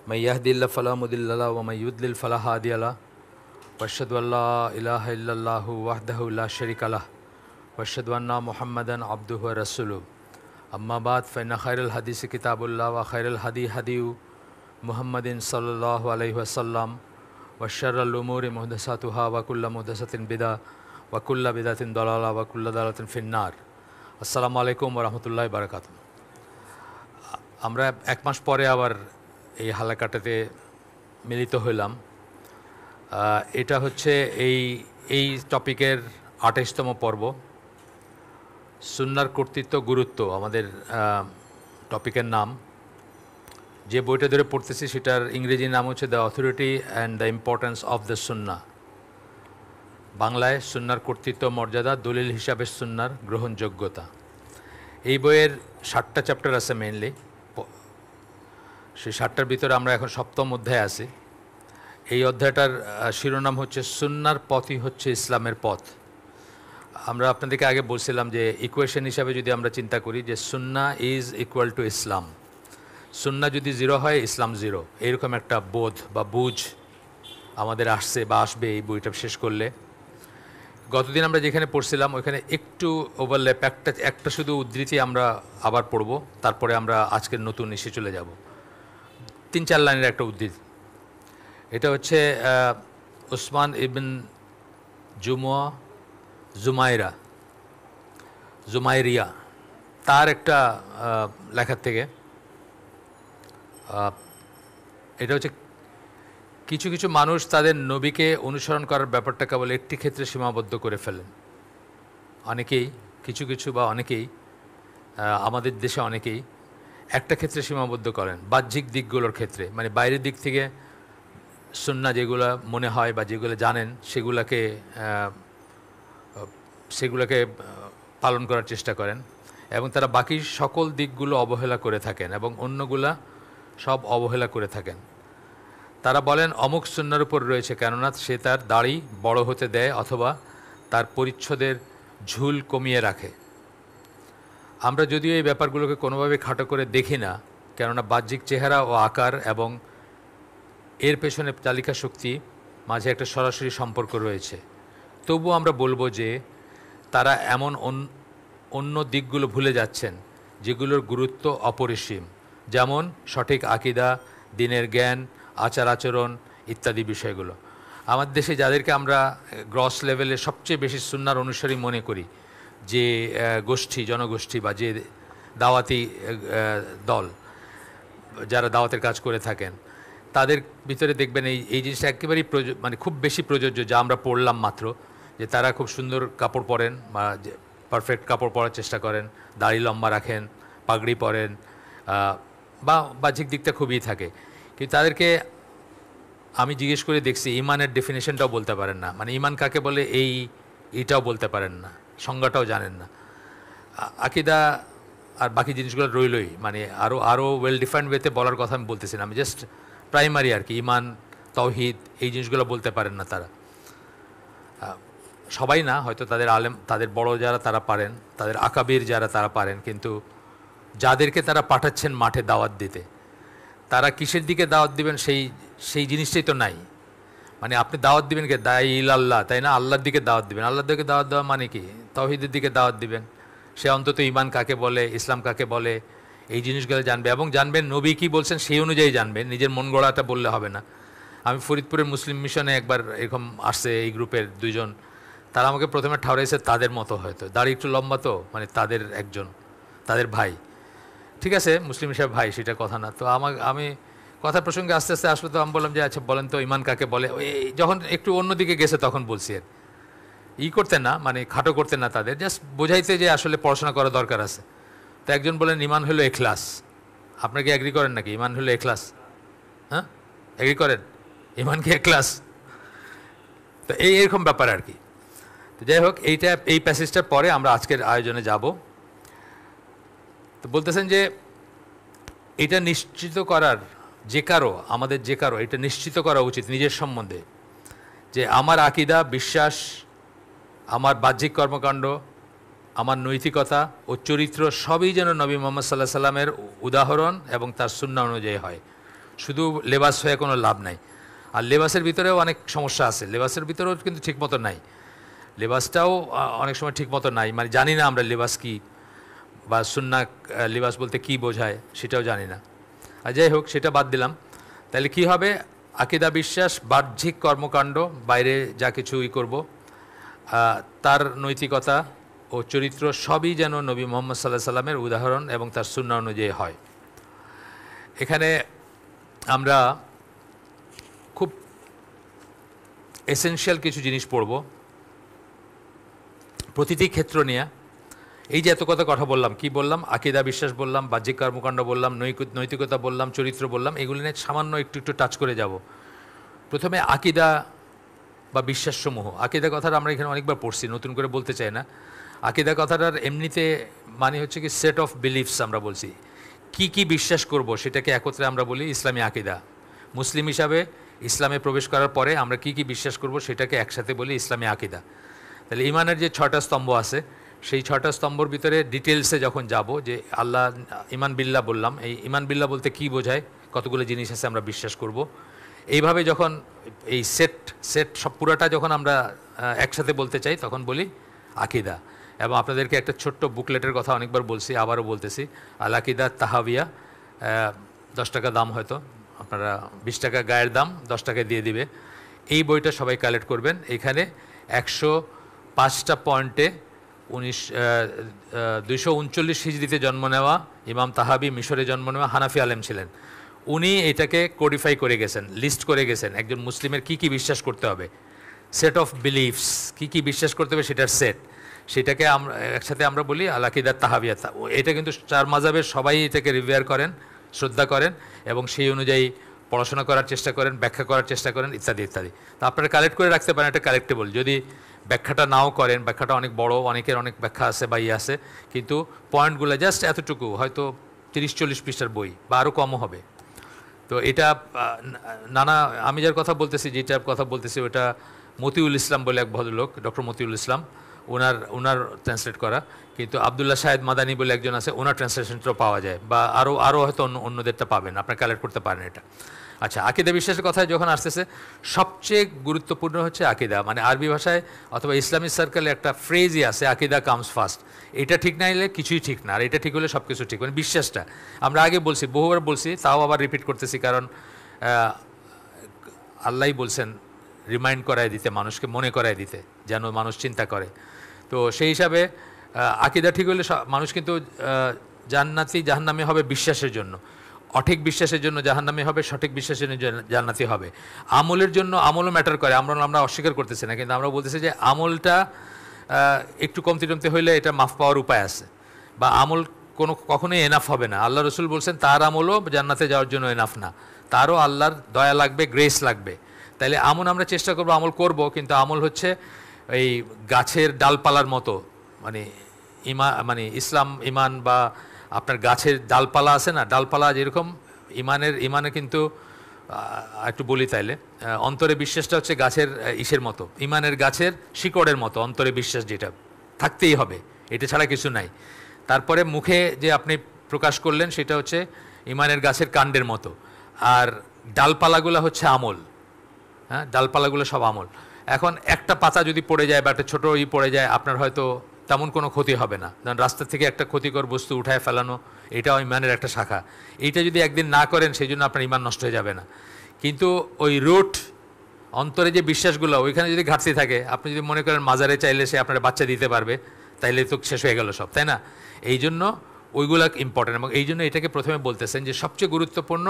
من يهدي الله فلا مضل له ومن يضلل فلا هادي له واشهد ان لا اله الا الله وحده لا شريك له واشهد ان محمدا عبده ورسوله اما بعد فان خير الحديث كتاب الله وخير الهدي هدي محمد صلى الله عليه وسلم وشر الامور محدثاتها وكل محدثة بدعة وكل بدعة ضلالة وكل ضلالة في النار আসসালামু আলাইকুম ওয়া রাহমাতুল্লাহি ওয়া বারাকাতুহু। আমরা এক মাস পরে আবার এই হালাকাটাতে মিলিত হইলাম। এটা হচ্ছে এই টপিকের ২৮তম পর্ব, সুন্নাহর কর্তৃত্ব গুরুত্ব আমাদের টপিকের নাম। যে বইটা ধরে পড়তেছি সেটার ইংরেজি নাম হচ্ছে the authority and the importance of the সুন্নাহ। বাংলায় সুন্নাহর কর্তৃত্ব মর্যাদা, দলিল হিসাবে সুন্নাহর গ্রহণযোগ্যতা। এই বইয়ের ৭টা চ্যাপ্টার আছে মেইনলি। সেই ৭টার ভিতরে আমরা এখন ৭ম অধ্যায়ে আছি। এই অধ্যায়টার শিরোনাম হচ্ছে সুন্নাহর পথই হচ্ছে ইসলামের পথ। আমরা আপনাদেরকে আগে বলছিলাম যে ইকুয়েশন হিসাবে যদি আমরা চিন্তা করি যে সুন্নাহ ইজ ইকুয়াল টু ইসলাম, সুন্নাহ যদি 0 হয় ইসলাম 0, এরকম একটা বোধ বা বুঝ আমাদের আসছে বা আসবে এই বইটা শেষ করলে। গতদিন আমরা যেখানে পড়ছিলাম ওইখানে একটু ওভারল্যাপ, একটা শুধু উদ্ধৃতি আমরা আবার পড়ব, তারপরে আমরা আজকের নতুন ইস্যু চলে যাব। ৩-৪ লাইনের একটা উদ্ধৃতি। এটা হচ্ছে উসমান ইবন জুমাইরিয়া তার একটা লেখার থেকে। এটা হচ্ছে কিছু কিছু মানুষ তাদের নবীকে অনুসরণ করার ব্যাপারটা কেবল একটি ক্ষেত্রে সীমাবদ্ধ করে ফেলেন। অনেকেই অনেকেই আমাদের দেশে অনেকেই একটা ক্ষেত্রে সীমাবদ্ধ করেন, বাহ্যিক দিকগুলোর ক্ষেত্রে, মানে বাইরের দিক থেকে সুন্নাহ যেগুলো মনে হয় বা যেগুলো জানেন সেগুলোকে পালন করার চেষ্টা করেন, এবং তারা বাকি সকল দিকগুলো অবহেলা করে থাকেন এবং অন্যগুলা সব অবহেলা করে থাকেন। তারা বলেন অমুক সুন্নাহর উপর রয়েছে কেননা সে তার দাড়ি বড় হতে দেয় অথবা তার পরিচ্ছদের ঝুল কমিয়ে রাখে। আমরা যদিও এই ব্যাপারগুলোকে কোনোভাবে খাটো করে দেখি না, কেননা বাহ্যিক চেহারা ও আকার এবং এর পেছনে চালিকা শক্তি মাঝে একটা সরাসরি সম্পর্ক রয়েছে। তবুও আমরা বলবো যে তারা এমন অন্য দিকগুলো ভুলে যাচ্ছেন যেগুলোর গুরুত্ব অপরিসীম, যেমন সঠিক আকীদা, দ্বীনের জ্ঞান, আচার আচরণ ইত্যাদি বিষয়গুলো। আমাদের দেশে যাদেরকে আমরা গ্রস লেভেলে সবচেয়ে বেশি সুন্নাহর অনুসারী মনে করি, যে জনগোষ্ঠী বা যে দাওয়াতি দল যারা দাওয়াতের কাজ করে থাকেন, তাদের ভিতরে দেখবেন এই জিনিসটা একেবারেই মানে খুব বেশি প্রযোজ্য, যা আমরা পড়লাম মাত্র, যে তারা খুব সুন্দর কাপড় পরেন বা পারফেক্ট কাপড় পরার চেষ্টা করেন, দাড়ি লম্বা রাখেন, পাগড়ি পরেন, বা বাহ্যিক দিকটা খুবই থাকে। কিন্তু তাদেরকে আমি জিজ্ঞেস করে দেখছি ইমানের ডেফিনেশনটাও বলতে পারেন না, মানে ইমান কাকে বলে এইটাও বলতে পারেন না, সংজ্ঞাটাও জানেন না। আকীদা আর বাকি জিনিসগুলো রইলই, মানে আরও ওয়েল ডিফাইন্ড ওয়েতে বলার কথা আমি বলতেছি না, আমি জাস্ট প্রাইমারি আর কি, ইমান, তাওহীদ, এই জিনিসগুলো বলতে পারেন না তারা। সবাই না, হয়তো তাদের আলেম, তাদের বড় যারা তারা পারেন, তাদের আকাবির যারা তারা পারেন, কিন্তু যাদেরকে তারা পাঠাচ্ছেন মাঠে দাওয়াত দিতে, তারা কিসের দিকে দাওয়াত দিবেন সেই জিনিসটাই তো নাই। মানে আপনি দাওয়াত দিবেন কে? দায়ী ইলাল্লাহ, তাই না? আল্লাহর দিকে দাওয়াত দিবেন। আল্লাহর দিকে দাওয়াত দেওয়া মানে কি? তাওহীদের দিকে দাওয়াত দিবেন। সে অন্তত ঈমান কাকে বলে, ইসলাম কাকে বলে, এই জিনিসগুলো জানবে, এবং জানবেন নবী কী বলছেন সেই অনুযায়ী জানবেন, নিজের মন গড়াটা বললে হবে না। আমি ফরিদপুরের মুসলিম মিশনে একবার এরকম আসছে এই গ্রুপের 2 জন, তারা আমাকে প্রথমে ঠাউরাইছে তাদের মতো, হয়তো দাড়ি একটু লম্বা, তো মানে তাদের একজন, তাদের ভাই, ঠিক আছে মুসলিম হিসাবে ভাই, সেটা কথা না। তো আমি কথা প্রসঙ্গে আস্তে আস্তে আসলে, তো আমি বললাম যে আচ্ছা বলেন তো ঈমান কাকে বলে। যখন একটু অন্যদিকে গেছে তখন বলছি, আর করতেন না, মানে খাটো করতেন না তাদের, জাস্ট বোঝাইতে যে আসলে পড়াশোনা করা দরকার আছে। তো একজন বলেন ঈমান হলো ইখলাস। আপনারা কি এগ্রি করেন নাকি ঈমান হলো ইখলাস? হ্যাঁ, এগ্রি করেন? ঈমান কি ইখলাস? তো এরকম ব্যাপার আর কি। তো যাই হোক, এই প্যাসেজটার পরে আমরা আজকের আয়োজনে যাব। তো বলতেছেন যে এটা নিশ্চিত করার আমাদের যে কারো এটা নিশ্চিত করা উচিত নিজের সম্বন্ধে, যে আমার আকীদা, বিশ্বাস, আমার বাহ্যিক কর্মকাণ্ড আমার নৈতিকতা ও চরিত্র সবই যেন নবী মোহাম্মদ সাল্লাহ সাল্লামের উদাহরণ এবং তার সুন্নাহ অনুযায়ী হয়। শুধু লেবাস হয়ে কোনো লাভ নাই। আর লেবাসের ভিতরেও অনেক সমস্যা আছে, লেবাসের ভিতরেও কিন্তু ঠিকমতো নাই, লেবাসটাও অনেক সময় ঠিকমতো নাই, মানে জানি না আমরা লেবাস কি বা সুন্নাহ লেবাস বলতে কি বোঝায় সেটাও জানি না। আর যাই হোক, সেটা বাদ দিলাম। তাহলে কি হবে? আকিদা বিশ্বাস, বাহ্যিক কর্মকাণ্ড, বাইরে যা কিছুই করব, তার নৈতিকতা ও চরিত্র সবই যেন নবী মোহাম্মদ সাল্লাহ সাল্লামের উদাহরণ এবং তার সুন্নাহ অনুযায়ী হয়। এখানে আমরা খুব এসেনশিয়াল কিছু জিনিস পড়ব প্রতিটি ক্ষেত্র নিয়ে। এই যে এত কথা বললাম, কি বললাম? আকিদা বিশ্বাস বললাম, বাহ্যিক কর্মকাণ্ড বললাম, নৈতিকতা বললাম, চরিত্র বললাম, এগুলি নিয়ে সামান্য একটু টাচ করে যাব। প্রথমে আকিদা বা বিশ্বাসসমূহ। আকিদা কথাটা আমরা এখানে অনেকবার পড়ছি, নতুন করে বলতে চাই না। আকিদা কথাটার এমনিতে মানে হচ্ছে কি সেট অফ বিলিফস। আমরা বলছি কি বিশ্বাস করব সেটাকে একত্রে আমরা বলি ইসলামী আকিদা। মুসলিম হিসাবে ইসলামে প্রবেশ করার পরে আমরা কি বিশ্বাস করব সেটাকে একসাথে বলি ইসলামী আকিদা। তাহলে ইমানের যে 6টা স্তম্ভ আছে, সেই 6টা স্তম্ভর ভিতরে ডিটেলসে যখন যাব, যে আল্লাহ ইমান বিল্লাহ বললাম, এই ইমান বিল্লাহ বলতে কি বোঝায়, কতগুলো জিনিস আছে আমরা বিশ্বাস করব, এইভাবে যখন এই সেট সব পুরাটা যখন আমরা একসাথে বলতে চাই তখন বলি আকিদা। এবং আপনাদেরকে একটা ছোট্ট বুকলেটের কথা অনেকবার বলছি, আবারও বলতেছি, আল আকিদা তাহাবিয়া, 10 টাকা দাম, হয়তো আপনারা 20 টাকা গায়ের দাম, 10 টাকায় দিয়ে দিবে। এই বইটা সবাই কালেক্ট করবেন। এখানে 105টা পয়েন্টে 239 হিজরিতে জন্ম নেওয়া ইমাম তাহাবি, মিশরে জন্ম নেওয়া হানাফি আলেম ছিলেন। উনি এটাকে কোডিফাই করে গেছেন, লিস্ট করে গেছেন একজন মুসলিমের কি বিশ্বাস করতে হবে, সেট অফ বিলিফস, কি বিশ্বাস করতে হবে সেটার সেট, সেটাকে আমরা একসাথে আমরা বলি আল আকিদা তাহাবিয়া। এটা কিন্তু 4 মাযহাবের সবাই এটাকে রিভিয়ার করেন, শ্রদ্ধা করেন এবং সেই অনুযায়ী পড়াশোনা করার চেষ্টা করেন, ব্যাখ্যা করার চেষ্টা করেন, ইত্যাদি ইত্যাদি। তো আপনারা কালেক্ট করে রাখতে পারেন, এটা কালেক্টেবল। যদি ব্যাখ্যাটা নাও করেন, ব্যাখ্যাটা অনেক বড়, অনেকের অনেক ব্যাখ্যা আছে বা আছে, কিন্তু পয়েন্টগুলো জাস্ট এতটুকু, হয়তো 30-40 পৃষ্ঠার বই বা আরও কমও হবে। তো এটা নানা, আমি যার কথা বলতেছি, যেটার কথা বলতেছি, ওটা মতিউল ইসলাম বলে এক ভদ্রলোক, ডক্টর মতিউল ইসলাম, ওনার ট্রান্সলেট করা। কিন্তু আবদুল্লাহ শাহেদ মাদানী বলে একজন আছে, ওনার ট্রান্সলেশনটাও পাওয়া যায়, বা আরও হয়তো অন্যদেরটা পাবেন, আপনারা কালেক্ট করতে পারেন এটা। আচ্ছা, আকিদা বিশ্বাসের কথায় যখন আসতেছে, সবচেয়ে গুরুত্বপূর্ণ হচ্ছে আকিদা। মানে আরবি ভাষায় অথবা ইসলামিক সার্কেলে একটা ফ্রেজই আছে, আকিদা কামস ফার্স্ট। এটা ঠিক না হলে কিছুই ঠিক না, আর এটা ঠিক হলে সব কিছু ঠিক। মানে বিশ্বাসটা আমরা আগে বলছি, বহুবার বলছি, তাও আবার রিপিট করতেছি, কারণ আল্লাহই বলছেন রিমাইন্ড করায় দিতে, মানুষকে মনে করায় দিতে, যেন মানুষ চিন্তা করে। তো সেই হিসাবে আকিদা ঠিক হলে মানুষ কিন্তু জান্নাতি জাহান্নামী হবে বিশ্বাসের জন্য, অঠিক বিশ্বাসের জন্য জাহান্নামী হবে, সঠিক বিশ্বাসের জন্য জান্নাতি হবে। আমলের জন্য আমলও ম্যাটার করে, আমরা অস্বীকার করতেছি না, কিন্তু আমরা বলতেছি যে আমলটা একটু কমতি টমতি হইলে এটা মাফ পাওয়ার উপায় আছে, বা আমল কখনোই এনাফ হবে না। আল্লাহ রসুল বলছেন তার আমলও জান্নাতে যাওয়ার জন্য এনাফ না, তারও আল্লাহর দয়া লাগবে, গ্রেস লাগবে। তাইলে আমরা চেষ্টা করবো, আমল করব, কিন্তু আমল হচ্ছে এই গাছের ডালপালার মতো, মানে ইমান বা আপনার গাছের ডালপালা আছে না, ডালপালা যেরকম ইমানের কিন্তু একটু বলি তাইলে, অন্তরে বিশ্বাসটা হচ্ছে গাছের ইসের মতো, ইমানের গাছের শিকড়ের মতো অন্তরে বিশ্বাস, যেটা থাকতেই হবে, এটা ছাড়া কিছু নাই। তারপরে মুখে যে আপনি প্রকাশ করলেন সেটা হচ্ছে ইমানের গাছের কাণ্ডের মতো, আর ডালপালাগুলো হচ্ছে আমল। হ্যাঁ, ডালপালাগুলো সব আমল। এখন একটা পাতা যদি পড়ে যায় বা একটা ছোটো পড়ে যায়, আপনার হয়তো তেমন কোনো ক্ষতি হবে না, কারণ রাস্তা থেকে একটা ক্ষতিকর বস্তু উঠায় ফেলানো, এটাও ইমানের একটা শাখা। এইটা যদি একদিন না করেন, সেই জন্য আপনার ইমান নষ্ট হয়ে যাবে না। কিন্তু ওই রুট, অন্তরে যে বিশ্বাসগুলো, ওইখানে যদি ঘাটতি থাকে, আপনি যদি মনে করেন মাজারে চাইলে সে আপনার বাচ্চা দিতে পারবে, তাইলে তো শেষ হয়ে গেল সব, তাই না? এই জন্য ওইগুলো ইম্পর্টেন্ট, এবং এই জন্য এটাকে প্রথমে বলতেছেন যে সবচেয়ে গুরুত্বপূর্ণ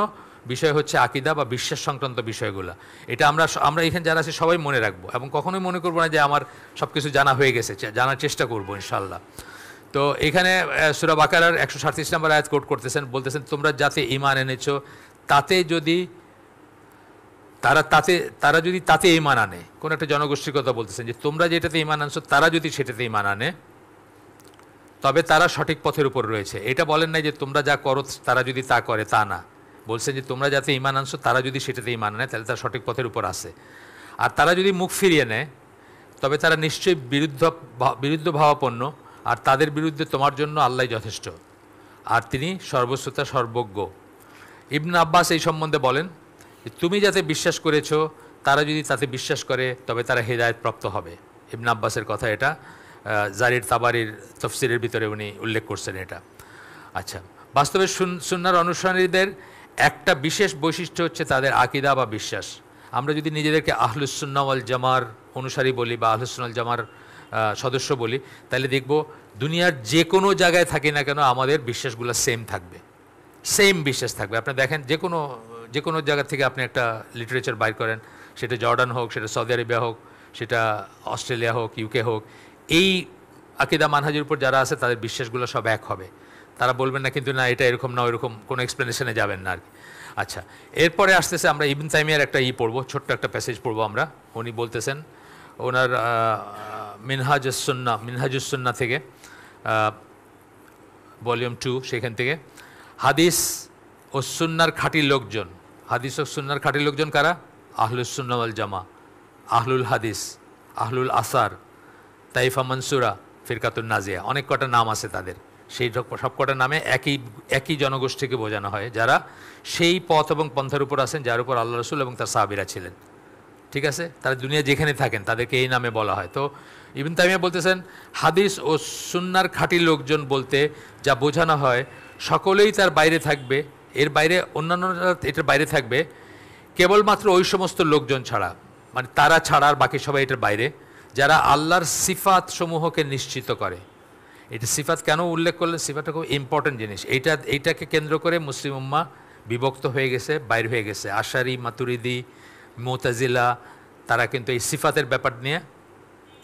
বিষয় হচ্ছে আকিদা বা বিশ্বাস সংক্রান্ত বিষয়গুলো। এটা আমরা এখানে যারা আছি সবাই মনে রাখবো, এবং কখনোই মনে করবো না যে আমার সব কিছু জানা হয়ে গেছে, জানার চেষ্টা করবো ইনশাল্লাহ। তো এখানে সূরা বাকারার 137 নম্বর আয়াত কোট করতেছেন, বলতেছেন তোমরা যাতে ঈমান এনেছো, তাতে যদি তারা যদি তাতে ঈমান আনে, কোন একটা জনগোষ্ঠীর কথা বলতেছেন, যে তোমরা যেটাতে ঈমান আনছো তারা যদি সেটাতে ঈমান আনে, তবে তারা সঠিক পথের উপর রয়েছে। এটা বলেন নাই যে তোমরা যা করো তারা যদি তা করে, তা না, বলছেন যে তোমরা যাতে ঈমান আনছো তারা যদি সেটাতে ঈমান আনে, তাহলে তারা সঠিক পথের উপর আছে। আর তারা যদি মুখ ফিরিয়ে নেয়, তবে তারা নিশ্চয়ই বিরুদ্ধ ভাবাপন্ন, আর তাদের বিরুদ্ধে তোমার জন্য আল্লাহ যথেষ্ট, আর তিনি সর্বশ্রোতা সর্বজ্ঞ। ইবনে আব্বাস এই সম্বন্ধে বলেন, তুমি যাতে বিশ্বাস করেছ তারা যদি তাতে বিশ্বাস করে তবে তারা হেদায়েত প্রাপ্ত হবে। ইবনে আব্বাসের কথা এটা, জারির তাবারির তফসিরের ভিতরে উনি উল্লেখ করছেন এটা। আচ্ছা, বাস্তবে সুন্নাহর অনুসারীদের একটা বিশেষ বৈশিষ্ট্য হচ্ছে তাদের আকীদা বা বিশ্বাস। আমরা যদি নিজেদেরকে আহলুস সুন্নাহ ওয়াল জামার অনুসারী বলি বা আহলুস সুন্নাহ ওয়াল জামার সদস্য বলি, তাহলে দেখব দুনিয়ার যে কোনো জায়গায় থাকি না কেন আমাদের বিশ্বাসগুলো সেম থাকবে, সেম বিশ্বাস থাকবে। আপনি দেখেন যে কোনো জায়গা থেকে আপনি একটা লিটারেচার বাইর করেন, সেটা জর্ডান হোক, সেটা সৌদি আরবিয়া হোক, সেটা অস্ট্রেলিয়া হোক, ইউকে হোক, এই আকীদা মানহাজের উপর যারা আছে তাদের বিশ্বাসগুলো সব এক হবে। তারা বলবেন না কিন্তু না এটা এরকম না ওইরকম, কোনো এক্সপ্লেনেশনে যাবেন না আর কি। আচ্ছা, এরপরে আসতেছে আমরা ইবনে তাইমিয়ার একটা পড়বো, ছোট্ট একটা প্যাসেজ পড়বো আমরা। উনি বলতেছেন ওনার মিনহাজুস সুন্নাহ থেকে ভলিউম 2, সেখান থেকে, হাদিস ও সুন্নাহর খাঁটি লোকজন, হাদিস ও সুন্নাহর খাঁটি লোকজন কারা? আহলুস সুন্নাহ ওয়াল জামা, আহলুল হাদিস, আহলুল আসার, তাইফা মনসুরা, ফিরকাতুন নাজিয়া, অনেক কটা নাম আছে তাদের। সেই সব কটা নামে একই জনগোষ্ঠীকে বোঝানো হয় যারা সেই পথ এবং পন্থার উপর আছেন যার উপর আল্লাহ রসুল এবং তার সাহাবীরা ছিলেন। ঠিক আছে, তারা দুনিয়া যেখানে থাকেন তাদেরকে এই নামে বলা হয়। তো ইবনে তাইমিয়া বলতেছেন হাদিস ও সুন্নাহর খাঁটি লোকজন বলতে যা বোঝানো হয় সকলেই তার বাইরে থাকবে, এর বাইরে অন্যান্যরা এটার বাইরে থাকবে কেবলমাত্র ওই সমস্ত লোকজন ছাড়া, মানে তারা ছাড়া আর বাকি সবাই এটার বাইরে, যারা আল্লাহর সিফাত সমূহকে নিশ্চিত করে। এটা সিফাত কেন উল্লেখ করলেন? সিফাতটা খুব ইম্পর্টেন্ট জিনিস। এইটাকে কেন্দ্র করে মুসলিম উম্মাহ বিভক্ত হয়ে গেছে, বাইর হয়ে গেছে। আশারি, মাতুরিদি, মুতাজিলা, তারা কিন্তু এই সিফাতের ব্যাপার নিয়ে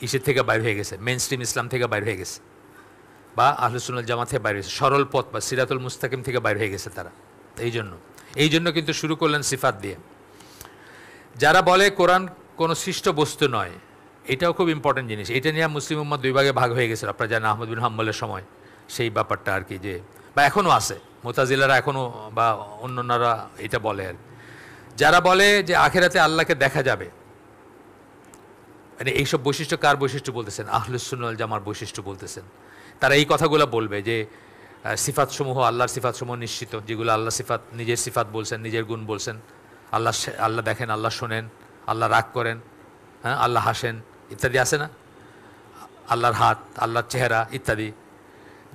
ইসের থেকে বাইর হয়ে গেছে, মেইন স্ট্রিম ইসলাম থেকে বাইর হয়ে গেছে, বা আহলুস সুন্নাহ ওয়াল জামাত থেকে বাইর হয়েছে, সরল পথ বা সিরাতুল মুস্তাকিম থেকে বাইর হয়ে গেছে তারা। এই জন্য কিন্তু শুরু করলেন সিফাত দিয়ে। যারা বলে কোরআন কোনো সৃষ্ট বস্তু নয়, এটাও খুব ইম্পর্টেন্ট জিনিস। এটা নিয়ে মুসলিম উম্মাহ দুই ভাগে ভাগ হয়ে গেছে। আপনারা জানেন আহমদ বিন হাম্বলের সময় সেই ব্যাপারটা আর কি, যে বা এখনও আছে, মুতাজিলারা এখনও বা অন্যরা এটা বলে আর। যারা বলে যে আখিরাতে আল্লাহকে দেখা যাবে, মানে এইসব বৈশিষ্ট্য কার বৈশিষ্ট্য বলতেছেন? আহলুস সুন্নাহ ওয়াল জামার বৈশিষ্ট্য বলতেছেন। তারা এই কথাগুলো বলবে যে সিফাতসমূহ আল্লাহর সিফাতসমূহ নিশ্চিত, যেগুলো আল্লাহ সিফাত, নিজের সিফাত বলছেন, নিজের গুণ বলছেন। আল্লাহ দেখেন, আল্লাহ শোনেন, আল্লাহ রাগ করেন, হ্যাঁ, আল্লাহ হাসেন, ইত্যাদি আছে না, আল্লাহর হাত, আল্লাহর চেহারা ইত্যাদি।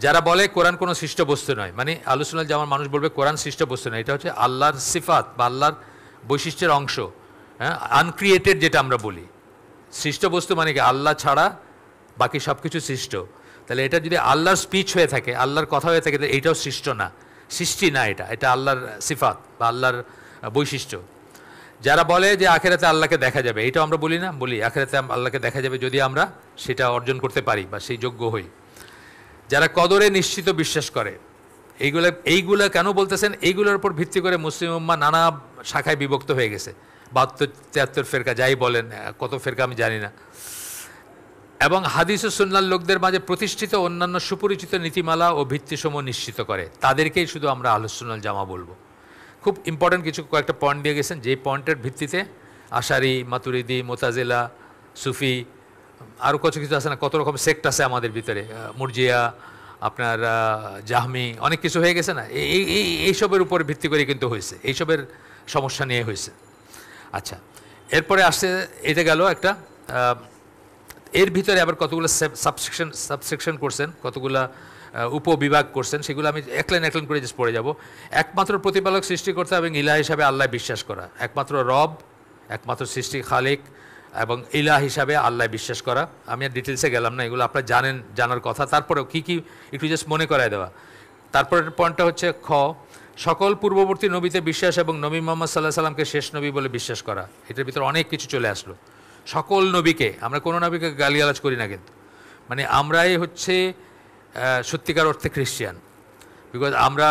যারা বলে কোরআন কোনো সৃষ্ট বস্তু নয়, মানে আহলুস সুন্নাহ ওয়াল জামার মানুষ বলবে কোরআন সৃষ্ট বস্তু নয়, এটা হচ্ছে আল্লাহর সিফাত বা আল্লাহর বৈশিষ্ট্যের অংশ, হ্যাঁ, আনক্রিয়েটেড যেটা আমরা বলি। সৃষ্ট বস্তু মানে কি? আল্লাহ ছাড়া বাকি সব কিছু সৃষ্ট। তাহলে এটা যদি আল্লাহর স্পিচ হয়ে থাকে, আল্লাহর কথা হয়ে থাকে, তাহলে এইটাও সৃষ্ট না, সৃষ্টি না, এটা আল্লাহর সিফাত বা আল্লাহর বৈশিষ্ট্য। যারা বলে যে আখিরাতে আল্লাহকে দেখা যাবে, এটাও আমরা বলি না, বলি আখিরাতে আল্লাহকে দেখা যাবে যদি আমরা সেটা অর্জন করতে পারি বা সেই যোগ্য হই। যারা কদরে নিশ্চিত বিশ্বাস করে, এইগুলো কেন বলতেছেন? এইগুলোর উপর ভিত্তি করে মুসলিম উম্মাহ নানা শাখায় বিভক্ত হয়ে গেছে, 72-73 ফেরকা, যাই বলেন, কত ফেরকা আমি জানি না। এবং হাদিস ও সুন্নাহর লোকদের মাঝে প্রতিষ্ঠিত অন্যান্য সুপরিচিত নীতিমালা ও ভিত্তিসমূহ নিশ্চিত করে, তাদেরকেই শুধু আমরা আহলুস সুন্নাহ ওয়াল জামা বলবো। খুব ইম্পর্টেন্ট কিছু কয়েকটা পয়েন্ট দিয়ে গেছেন, যেই পয়েন্টের ভিত্তিতে আশারি, মাতুরিদি, মুতাজিলা, সুফি, আরও কিছু আছে না, কত রকম সেক্ট আছে আমাদের ভিতরে, মুরজিয়া, আপনার জাহমি, অনেক কিছু হয়ে গেছে না। এইসবের উপর ভিত্তি করে কিন্তু হয়েছে, এইসবের সমস্যা নিয়ে হয়েছে। আচ্ছা, এরপরে আসছে, এটা গেল একটা। এর ভিতরে আবার কতগুলো সাবসেকশন করছেন, কতগুলো উপবিভাগ করছেন, সেগুলো আমি এক লাইন করে জাস্ট পড়ে যাব। একমাত্র প্রতিপালক, সৃষ্টিকর্তা এবং ইলাহ হিসাবে আল্লাহ বিশ্বাস করা, একমাত্র রব, একমাত্র সৃষ্টি খালিক এবং ইলাহ হিসাবে আল্লাহ বিশ্বাস করা। আমি আর ডিটেলসে গেলাম না, এগুলো আপনারা জানার কথা। তারপরেও কী একটু জাস্ট মনে করায় দেওয়া। তারপরের পয়েন্টটা হচ্ছে সকল পূর্ববর্তী নবীতে বিশ্বাস এবং নবী মুহাম্মদ সাল্লাল্লাহু আলাইহি সাল্লামকে শেষ নবী বলে বিশ্বাস করা। এটার ভিতরে অনেক কিছু চলে আসলো। সকল নবীকে, আমরা কোনো নবীকে গালিগালাজ করি না কিন্তু, মানে আমরাই হচ্ছে সত্যিকার অর্থে খ্রিস্টান। বিকজ আমরা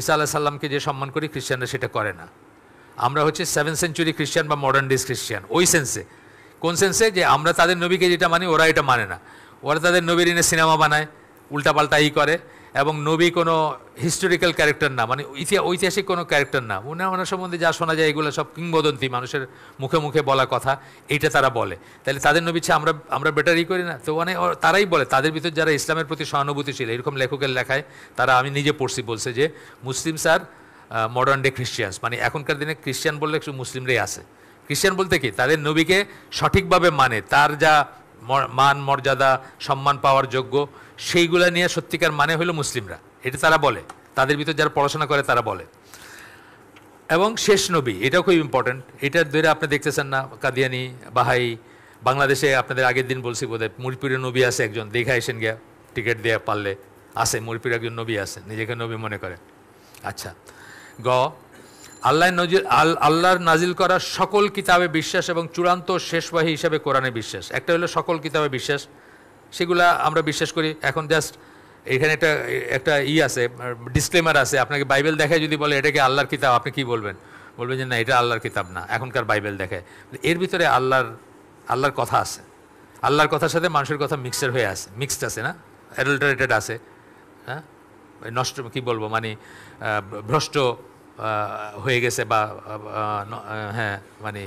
ঈসা আলাইহিস সালামকে যে সম্মান করি, খ্রিস্টানরা সেটা করে না। আমরা হচ্ছে 7th সেঞ্চুরি খ্রিস্টান বা মডার্ন ডেজ খ্রিস্টান, ওই সেন্সে। কোন সেন্সে? যে আমরা তাদের নবীকে যেটা মানি ওরা এটা মানে না। ওরা তাদের নবীর এনে সিনেমা বানায়, উল্টাপাল্টা করে, এবং নবী কোনো হিস্টোরিক্যাল ক্যারেক্টার না, মানে ঐতিহাসিক কোনো ক্যারেক্টার না। ওনার সম্বন্ধে যা শোনা যায় এগুলো সব কিংবদন্তি, মানুষের মুখে মুখে বলা কথা, এইটা তারা বলে। তাহলে তাদের নবী চেয়ে আমরা বেটারই করি না? তো মানে তারাই বলে, তাদের ভিতর যারা ইসলামের প্রতি সহানুভূতিশীল, এরকম লেখকের লেখায় তারা, আমি নিজে পড়ছি, বলছে যে মুসলিম স্যার মডার্ন ডে খ্রিস্টিয়ানস, মানে এখনকার দিনে খ্রিস্টিয়ান বললে একটু মুসলিমরাই আছে। খ্রিস্টিয়ান বলতে কি, তাদের নবীকে সঠিকভাবে মানে, তার যা মান মর্যাদা সম্মান পাওয়ার যোগ্য সেইগুলা নিয়ে সত্যিকার মানে হলো মুসলিমরা, এটা তারা বলে, তাদের ভিতর যারা পড়াশোনা করে তারা বলে। এবং শেষ নবী, এটাও খুব ইম্পর্টেন্ট। এটার ধরে আপনি দেখতেছেন না, কাদিয়ানি, বাহাই, বাংলাদেশে আপনাদের আগের দিন বলছি বোধহয়, মুরিপুরের নবী আছে একজন, দেখা এসেন গিয়া টিকিট দেওয়া পারলে, আছে মুরিপুরের একজন নবী আছে, নিজেকে নবী মনে করে। আচ্ছা, আল্লাহর নাজিল করা সকল কিতাবে বিশ্বাস এবং চূড়ান্ত শেষ ওয়াহী হিসাবে কোরআনে বিশ্বাস। একটা হলো সকল কিতাবে বিশ্বাস, সেগুলা আমরা বিশ্বাস করি। এখন জাস্ট এখানে একটা আছে, ডিসক্লেমার আছে, আপনাকে বাইবেল দেখায় যদি বলে এটাকে আল্লাহর কিতাব, আপনি কি বলবেন? বলবেন যে না, এটা আল্লাহর কিতাব না, এখনকার বাইবেল দেখায়। এর ভিতরে আল্লাহর কথা আছে, আল্লাহর কথার সাথে মানুষের কথা মিক্সড আছে, না অ্যাডাল্টারেটেড আছে, হ্যাঁ, নষ্ট কি বলবো, মানে ভ্রষ্ট হয়ে গেছে, বা হ্যাঁ মানে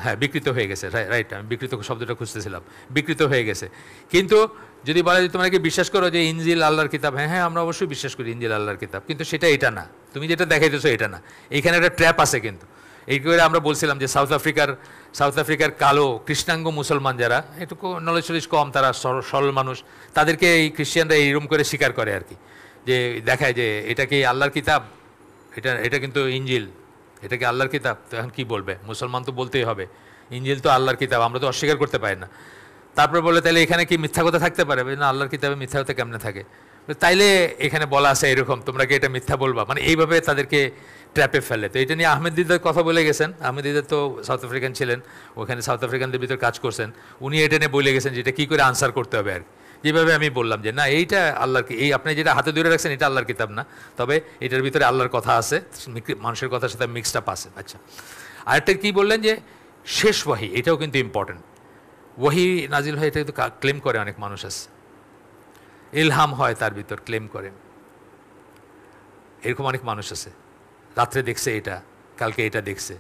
হ্যাঁ বিকৃত হয়ে গেছে, রাইট, আমি বিকৃত শব্দটা খুঁজতেছিলাম, বিকৃত হয়ে গেছে। কিন্তু যদি বলা যায় তোমরা কি বিশ্বাস করো যে ইনজিল আল্লাহর কিতাব? হ্যাঁ হ্যাঁ, আমরা অবশ্যই বিশ্বাস করি ইনজিল আল্লাহর কিতাব, কিন্তু এটা না, তুমি যেটা দেখাইতেছো এটা না, এইখানে একটা ট্র্যাপ আছে। কিন্তু এই করে আমরা বলছিলাম যে সাউথ আফ্রিকার কালো কৃষ্ণাঙ্গ মুসলমান যারা একটু নলেজ কম, তারা সরল মানুষ, তাদেরকে এই খ্রিস্টানরা এইরকম করে স্বীকার করে আর কি, যে দেখায় যে এটা কি আল্লাহর কিতাব, এটা কিন্তু ইনজিল, এটা কি আল্লাহর কিতাব? তো এখন কী বলবে? মুসলমান তো বলতেই হবে ইনজিল তো আল্লাহর কিতাব, আমরা তো অস্বীকার করতে পারি না। তারপরে বলে তাহলে এখানে কি মিথ্যা কথা থাকতে পারে? না, আল্লাহর কিতাবে মিথ্যা কথা কেমনে থাকে? তাইলে এখানে বলা আছে এরকম, তোমরা কি এটা মিথ্যা বলবা, মানে এইভাবে তাদেরকে ট্র্যাপে ফেলে। তো এটা নিয়ে আহমেদ দিদার কথা বলে গেছেন, আহমেদ দিদার তো সাউথ আফ্রিকান ছিলেন, ওখানে সাউথ আফ্রিকানদের ভিতর কাজ করছেন, উনি এটা নিয়ে বলে গেছেন যে এটা কী করে আনসার করতে হবে আর কি। যেভাবে আমি বললাম যে না, এইটা আল্লাহর, এই আপনি যেটা হাতে ধরে রাখছেন এটা আল্লাহর কিতাব না, তবে এটার ভিতরে আল্লাহর কথা আছে, মানুষের কথার সাথে মিক্সড আপ আছে। আচ্ছা, আরেকটা কী বললেন যে শেষ ওয়াহি, এটাও কিন্তু ইম্পর্টেন্ট। ওয়াহি নাজিল হয়, এটা কিন্তু ক্লেম করে অনেক মানুষ আছে, ইলহাম হয় তার ভিতর, ক্লেম করে, এরকম অনেক মানুষ আছে। রাত্রে দেখছে এটা, কালকে এটা দেখছে।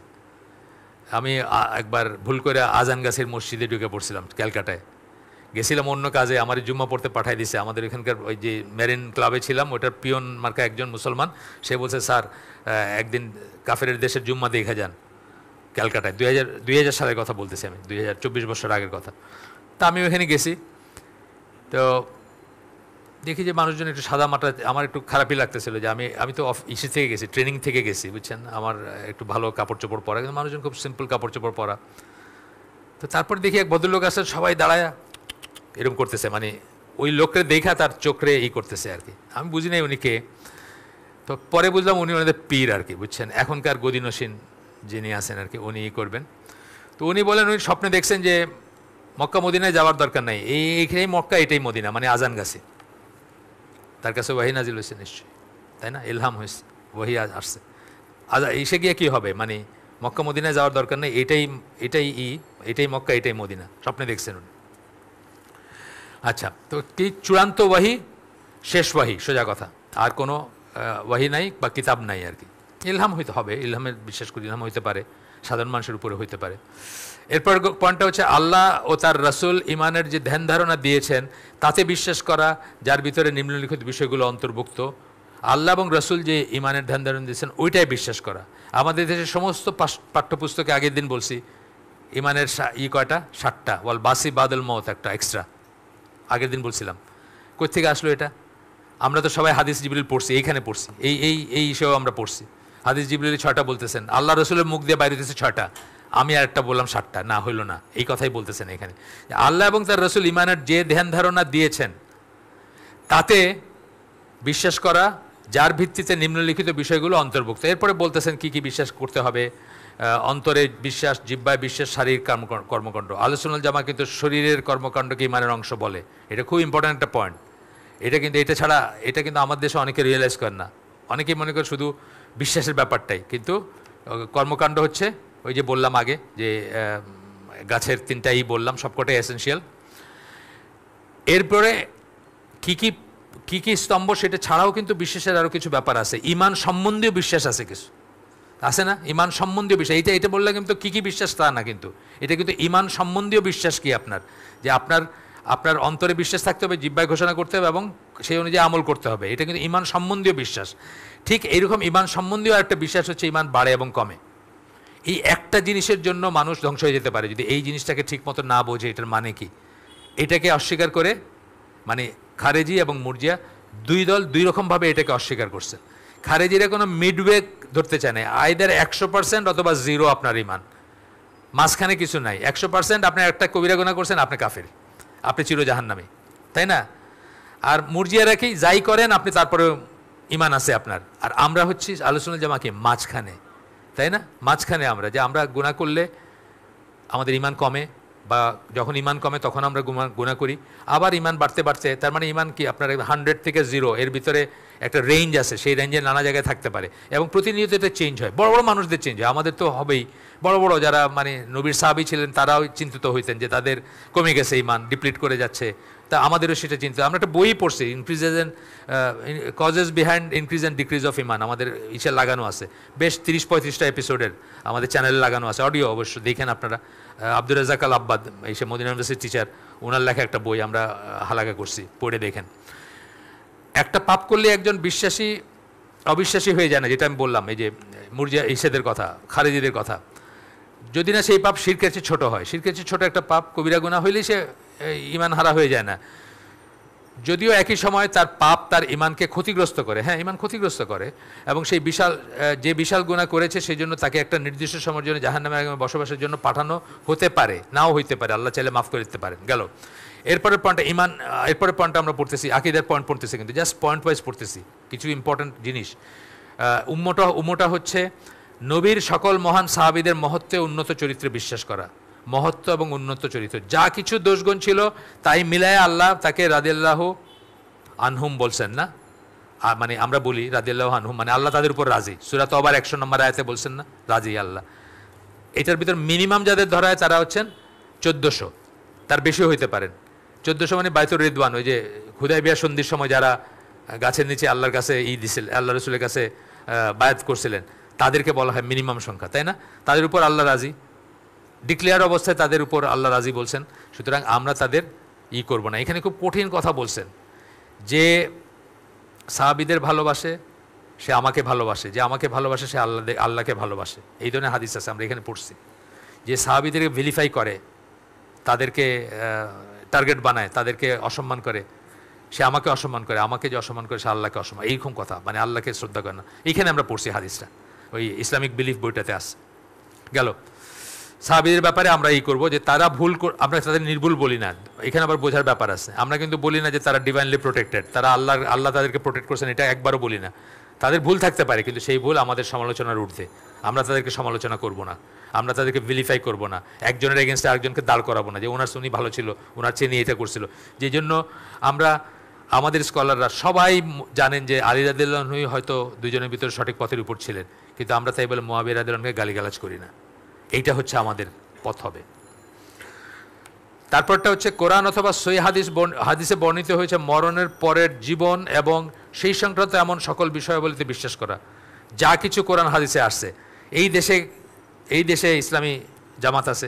আমি একবার ভুল করে আজান গাছের মসজিদে ঢুকে পড়ছিলাম ক্যালকাটায়, গেছিলাম অন্য কাজে, আমার জুম্মা পড়তে পাঠাই দিছে। আমাদের এখানকার ওই যে মেরিন ক্লাবে ছিলাম, ওটার পিয়ন মার্কা একজন মুসলমান, সে বলছে স্যার একদিন কাফেরের দেশের জুম্মা দেখে যান ক্যালকাটায়। 2000 সালের কথা বলতেছি আমি, 2024 বছর আগের কথা। তা আমি ওখানে গেছি, তো দেখি যে মানুষজন একটু সাদা মাটা, আমার একটু খারাপই লাগতেছিল যে আমি তো ইসে থেকে গেছি, ট্রেনিং থেকে গেছি, বুঝছেন, আমার একটু ভালো কাপড় চোপড় পরা, কিন্তু মানুষজন খুব সিম্পল কাপড় চোপড় পরা। তো তারপর দেখি এক ভদ্রলোক আসেন, সবাই দাঁড়ায় এরকম করতেছে, মানে ওই লোকরে দেখা তার চোখরে করতেছে আর কি। আমি বুঝি নাই উনি কে, তো পরে বুঝলাম উনি ওনাদের পীর আর কি, বুঝছেন, এখনকার গদিনসীন যিনি আছেন আর কি, উনি করবেন। তো উনি বলেন উনি স্বপ্নে দেখছেন যে মক্কা মদিনায় যাওয়ার দরকার নাই, এইখানেই মক্কা, এটাই মদিনা, মানে আজান গাছে। তার কাছে ওয়াহি নাজিল হয়েছে নিশ্চয়ই, তাই না, ইলহাম হয়েছে, ওয়াহি আসছে। এসে গিয়ে কী হবে, মানে মক্কা মদিনায় যাওয়ার দরকার নেই, এটাই মক্কা, এটাই মদিনা, স্বপ্নে দেখছেন উনি। আচ্ছা, তো কি চূড়ান্ত ওয়াহি, শেষ ওয়াহি, সোজা কথা, আর কোনো ওয়াহি নাই বা কিতাব নাই আর কি। ইলহাম হইতে হবে, ইলহামের বিশ্বাস করি, ইলহাম হইতে পারে, সাধারণ মানুষের উপরে হইতে পারে। এরপর পয়েন্টটা হচ্ছে আল্লাহ ও তার রাসূল ইমানের যে ধ্যান ধারণা দিয়েছেন তাতে বিশ্বাস করা, যার ভিতরে নিম্নলিখিত বিষয়গুলো অন্তর্ভুক্ত। আল্লাহ এবং রাসূল যে ইমানের ধ্যান ধারণা দিয়েছেন ওইটাই বিশ্বাস করা। আমাদের দেশের সমস্ত পাঠ্যপুস্তকে আগের দিন বলছি ইমানের কয়টা, 7টা, ওয়াল বাসি বাদল মত একটা এক্সট্রা, আগের দিন বলছিলাম। কোথেকে আসলো এটা? আমরা তো সবাই হাদিস জিবরিল পড়ছি, এইখানে পড়ছি, এই হিসেবে আমরা পড়ছি। হাদিস জিবরিল 6টা বলতেছেন, আল্লাহ রসুলের মুখ দিয়ে বাইরে হতেছে 6টা, আমি আরেকটা বললাম 7টা, না হইল না, এই কথাই বলতেছেন এখানে। আল্লাহ এবং তার রসুল ইমানের যে ধ্যান ধারণা দিয়েছেন তাতে বিশ্বাস করা, যার ভিত্তিতে নিম্নলিখিত বিষয়গুলো অন্তর্ভুক্ত। এরপরে বলতেছেন কি কি বিশ্বাস করতে হবে। অন্তরে বিশ্বাস, জিহ্বায় বিশ্বাস, শারীরিক কর্মকাণ্ড। আহলে সুন্নাত জামাত কিন্তু শরীরের কর্মকাণ্ডকে ইমানের অংশ বলে, এটা খুব ইম্পর্ট্যান্ট একটা পয়েন্ট। এটা ছাড়া এটা কিন্তু আমাদের দেশে অনেকে রিয়েলাইজ করেন না, অনেকেই মনে করে শুধু বিশ্বাসের ব্যাপারটাই, কিন্তু কর্মকাণ্ড হচ্ছে ওই যে বললাম আগে যে গাছের 3টাই বললাম, সবকটাই এসেনশিয়াল। এরপরে কী কী স্তম্ভ সেটা ছাড়াও কিন্তু বিশ্বাসের আরও কিছু ব্যাপার আছে, ইমান সম্বন্ধীয় বিশ্বাস আছে কিছু, আছে না? ইমান সম্বন্ধীয় বিশ্বাস, এটা বললে কিন্তু কী কী বিশ্বাস তা না, কিন্তু এটা কিন্তু ইমান সম্বন্ধীয় বিশ্বাস কি আপনার, যে আপনার অন্তরে বিশ্বাস থাকতে হবে, জিহ্বায় ঘোষণা করতে হবে এবং সেই অনুযায়ী আমল করতে হবে, এটা কিন্তু ইমান সম্বন্ধীয় বিশ্বাস। ঠিক এইরকম ইমান সম্বন্ধীয় একটা বিশ্বাস হচ্ছে ইমান বাড়ে এবং কমে। এই একটা জিনিসের জন্য মানুষ ধ্বংস হয়ে যেতে পারে যদি এই জিনিসটাকে ঠিকমতো না বোঝে এটার মানে কি। এটাকে অস্বীকার করে, মানে খারেজি এবং মুরজিয়া দুই দল দুই রকমভাবে এটাকে অস্বীকার করছে। খারেজিরা কোনো মিডওয়ে ধরতে চায় না, আইদার 100% অথবা 0 আপনার ইমান, মাঝখানে কিছু নাই। 100% আপনি একটা কবিরা গুনাহ করছেন, আপনি কাফের, আপনি চির জাহান্নামী, তাই না? আর মুরজিয়ারা কি, যাই করেন আপনি তারপরে ইমান আছে আপনার। আর আমরা হচ্ছি আহলে সুন্নাত জামাত কি মাঝখানে, তাই না? মাঝখানে আমরা, যে আমরা গুনাহ করলে আমাদের ইমান কমে, বা যখন ইমান কমে তখন আমরা গুনাহ করি, আবার ইমান বাড়তে বাড়তে, তার মানে ইমান কি আপনার 100 থেকে 0 এর ভিতরে একটা রেঞ্জ আছে, সেই রেঞ্জে নানা জায়গায় থাকতে পারে এবং প্রতিনিয়ত এটা চেঞ্জ হয়। বড় বড় মানুষদের চেঞ্জ হয়, আমাদের তো হবেই। বড় বড় যারা মানে নবীর সাহাবী ছিলেন তারাও চিন্তিত হইতেন যে তাদের কমে গেছে ইমান, ডিপ্লিট করে যাচ্ছে, তা আমাদেরও সেটা চিন্তা। আমরা একটা বই পড়ছি, increases and causes behind increase and decrease of ইমান, আমাদের ইসে লাগানো আছে, বেশ 30-35টা এপিসোডের আমাদের চ্যানেলে লাগানো আছে, অডিও অবশ্য দেখেন আপনারা। আব্দুর রাজ্জাক আল আব্বাদ, এই সে মদিনা ইউনিভার্সিটির টিচার, ওনার লেখা একটা বই আমরা হালাকা করছি, পড়ে দেখেন। একটা পাপ করলে একজন বিশ্বাসী অবিশ্বাসী হয়ে যায় না, যেটা আমি বললাম, এই যে মুরজিয়া ইসেদের কথা, খারেজিদের কথা। যদি না সেই পাপ শিরকের চেয়ে ছোটো হয়, শিরকের চেয়ে ছোটো একটা পাপ কবিরা গুনাহ হইলেই সে ইমান হারা হয়ে যায় না, যদিও একই সময় তার পাপ তার ইমানকে ক্ষতিগ্রস্ত করে, হ্যাঁ ইমান ক্ষতিগ্রস্ত করে, এবং সেই যে বিশাল গুনাহ করেছে সেই জন্য তাকে একটা নির্দিষ্ট সময়ের জন্য জাহান্নামে বসবাসের জন্য পাঠানো হতে পারে, নাও হইতে পারে, আল্লাহ চাইলে মাফ করে দিতে পারেন। গেল এরপরের পয়েন্টটা ইমান, এরপরের পয়েন্টটা আমরা পড়তেছি, আকীদার পয়েন্ট পড়তেছি, কিন্তু জাস্ট পয়েন্ট ওয়াইজ পড়তেছি কিছু ইম্পর্টেন্ট জিনিস। উম্মটা হচ্ছে নবীর সকল মহান সাহাবীদের মহত্বে উন্নত চরিত্রে বিশ্বাস করা, মহত্ব এবং উন্নত চরিত্র, যা কিছু দোষগুণ ছিল তাই মিলায় আল্লাহ তাকে রাদিয়াল্লাহু আনহুম বলছেন না, মানে আমরা বলি রাদিয়াল্লাহু আনহুম, মানে আল্লাহ তাদের উপর রাজি। সূরা তওবার 100 নম্বর আয়াতে বলছেন না, রাজি আল্লাহ। এটার ভিতর মিনিমাম যাদের ধরা হয় তারা হচ্ছেন 1400, তার বেশিও হইতে পারেন। 1400 মানে বাইতুর রিদওয়ান, ওই যে হুদায়বিয়া সন্ধির সময় যারা গাছের নিচে আল্লাহর কাছে দিছিলেন, আল্লাহ রসুলের কাছে বায়াত করছিলেন, তাদেরকে বলা হয় মিনিমাম সংখ্যা, তাই না? তাদের উপর আল্লাহ রাজি, ডিক্লেয়ার অবস্থায় তাদের উপর আল্লাহ রাজি বলছেন, সুতরাং আমরা তাদের করব না। এখানে খুব কঠিন কথা বলছেন, যে সাহাবীদের ভালোবাসে সে আমাকে ভালোবাসে, যে আমাকে ভালোবাসে সে আল্লাহকে ভালোবাসে, এই ধরনের হাদিস আছে, আমরা এখানে পড়ছি। যে সাহাবীদেরকে ভিলিফাই করে, তাদেরকে টার্গেট বানায়, তাদেরকে অসম্মান করে, সে আমাকে অসম্মান করে, আমাকে যে অসম্মান করে সে আল্লাহকে অসম্মান, এইরকম কথা, মানে আল্লাহকে শ্রদ্ধা করে না। এইখানে আমরা পড়ছি হাদিসটা, ওই ইসলামিক বিলিফ বইটাতে আসছে। গেল সাহাবীদের ব্যাপারে আমরা করব যে তারা ভুল, আমরা তাদের নির্ভুল বলি না, এখানে আবার বোঝার ব্যাপার আছে। আমরা কিন্তু বলি না যে তারা ডিভাইনলি প্রোটেক্টেড, তারা আল্লাহ তাদেরকে প্রোটেক্ট করছেন, এটা একবারও বলি না। তাদের ভুল থাকতে পারে, কিন্তু সেই ভুল আমাদের সমালোচনার ঊর্ধ্বে, আমরা তাদেরকে সমালোচনা করব না, আমরা তাদেরকে ভিলিফাই করব না, একজনের এগেনস্টে আরেকজনকে দাঁড় করাবো না যে ওনার উনি ভালো ছিল, ওনার চেয়ে নিয়ে এটা করছিল। যেই জন্য আমরা, আমাদের স্কলাররা সবাই জানেন যে আলী রাদিয়াল্লাহু আনহু হয়তো দুজনের ভিতরে সঠিক পথের উপর ছিলেন, কিন্তু আমরা তাই বলে মুআবিয়া রাদিয়াল্লাহু আনহুকে গালিগালাজ করি না। এইটা হচ্ছে আমাদের পথ হবে। তারপরটা হচ্ছে কোরআন অথবা সহিহ হাদিসে বর্ণিত হয়েছে মরণের পরের জীবন এবং সেই সংক্রান্ত এমন সকল বিষয়াবলিতে বিশ্বাস করা, যা কিছু কোরআন হাদিসে আসছে। এই দেশে ইসলামী জামাত আছে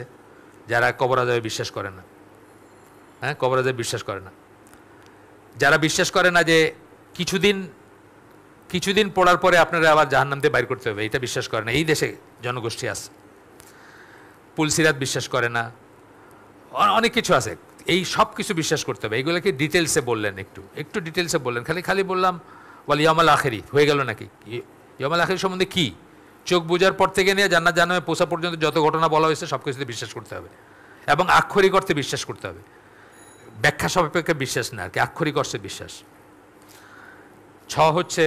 যারা কবর আযাবে বিশ্বাস করে না, হ্যাঁ কবর আযাবে বিশ্বাস করে না, যারা বিশ্বাস করে না যে কিছুদিন পড়ার পরে আপনারা আবার জাহান্নাম থেকে বাইর করতে হবে, এটা বিশ্বাস করে না। এই দেশে জনগোষ্ঠী আছে। পুলসিরাত বিশ্বাস করে না, অনেক কিছু আছে, এই সব কিছু বিশ্বাস করতে হবে। এইগুলোকে ডিটেলসে বললেন, একটু ডিটেলসে বললেন, খালি বললাম ওয়াল ইয়াউমুল আখিরি হয়ে গেল নাকি? ইয়াউমুল আখির সম্বন্ধে কি? চোখ বোঝার পর থেকে নিয়ে জান্নাত জাহান্নামে পৌঁছা পর্যন্ত যত ঘটনা বলা হয়েছে সব কিছুতে বিশ্বাস করতে হবে, এবং আক্ষরিক অর্থে বিশ্বাস করতে হবে, ব্যাখ্যা সাপেক্ষে বিশ্বাস না, আর কি আক্ষরিক অর্থে বিশ্বাস। 6 হচ্ছে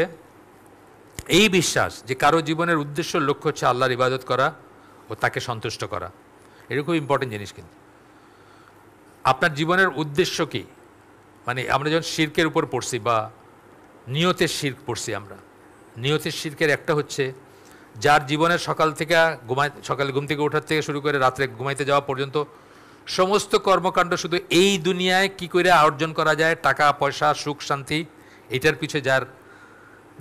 এই বিশ্বাস যে কারো জীবনের উদ্দেশ্য লক্ষ্য হচ্ছে আল্লাহর ইবাদত করা ও তাকে সন্তুষ্ট করা। এটা খুব ইম্পর্টেন্ট জিনিস। কিন্তু আপনার জীবনের উদ্দেশ্য কি? মানে আমরা যখন শিরকের উপর পড়ছি বা নিয়তের শিরক পড়ছি, আমরা নিয়তের শিরকের একটা হচ্ছে যার জীবনের সকালে ঘুম থেকে ওঠার থেকে শুরু করে রাত্রে ঘুমাইতে যাওয়া পর্যন্ত সমস্ত কর্মকাণ্ড শুধু এই দুনিয়ায় কি করে অর্জন করা যায়, টাকা পয়সা সুখ শান্তি, এটার পিছে যার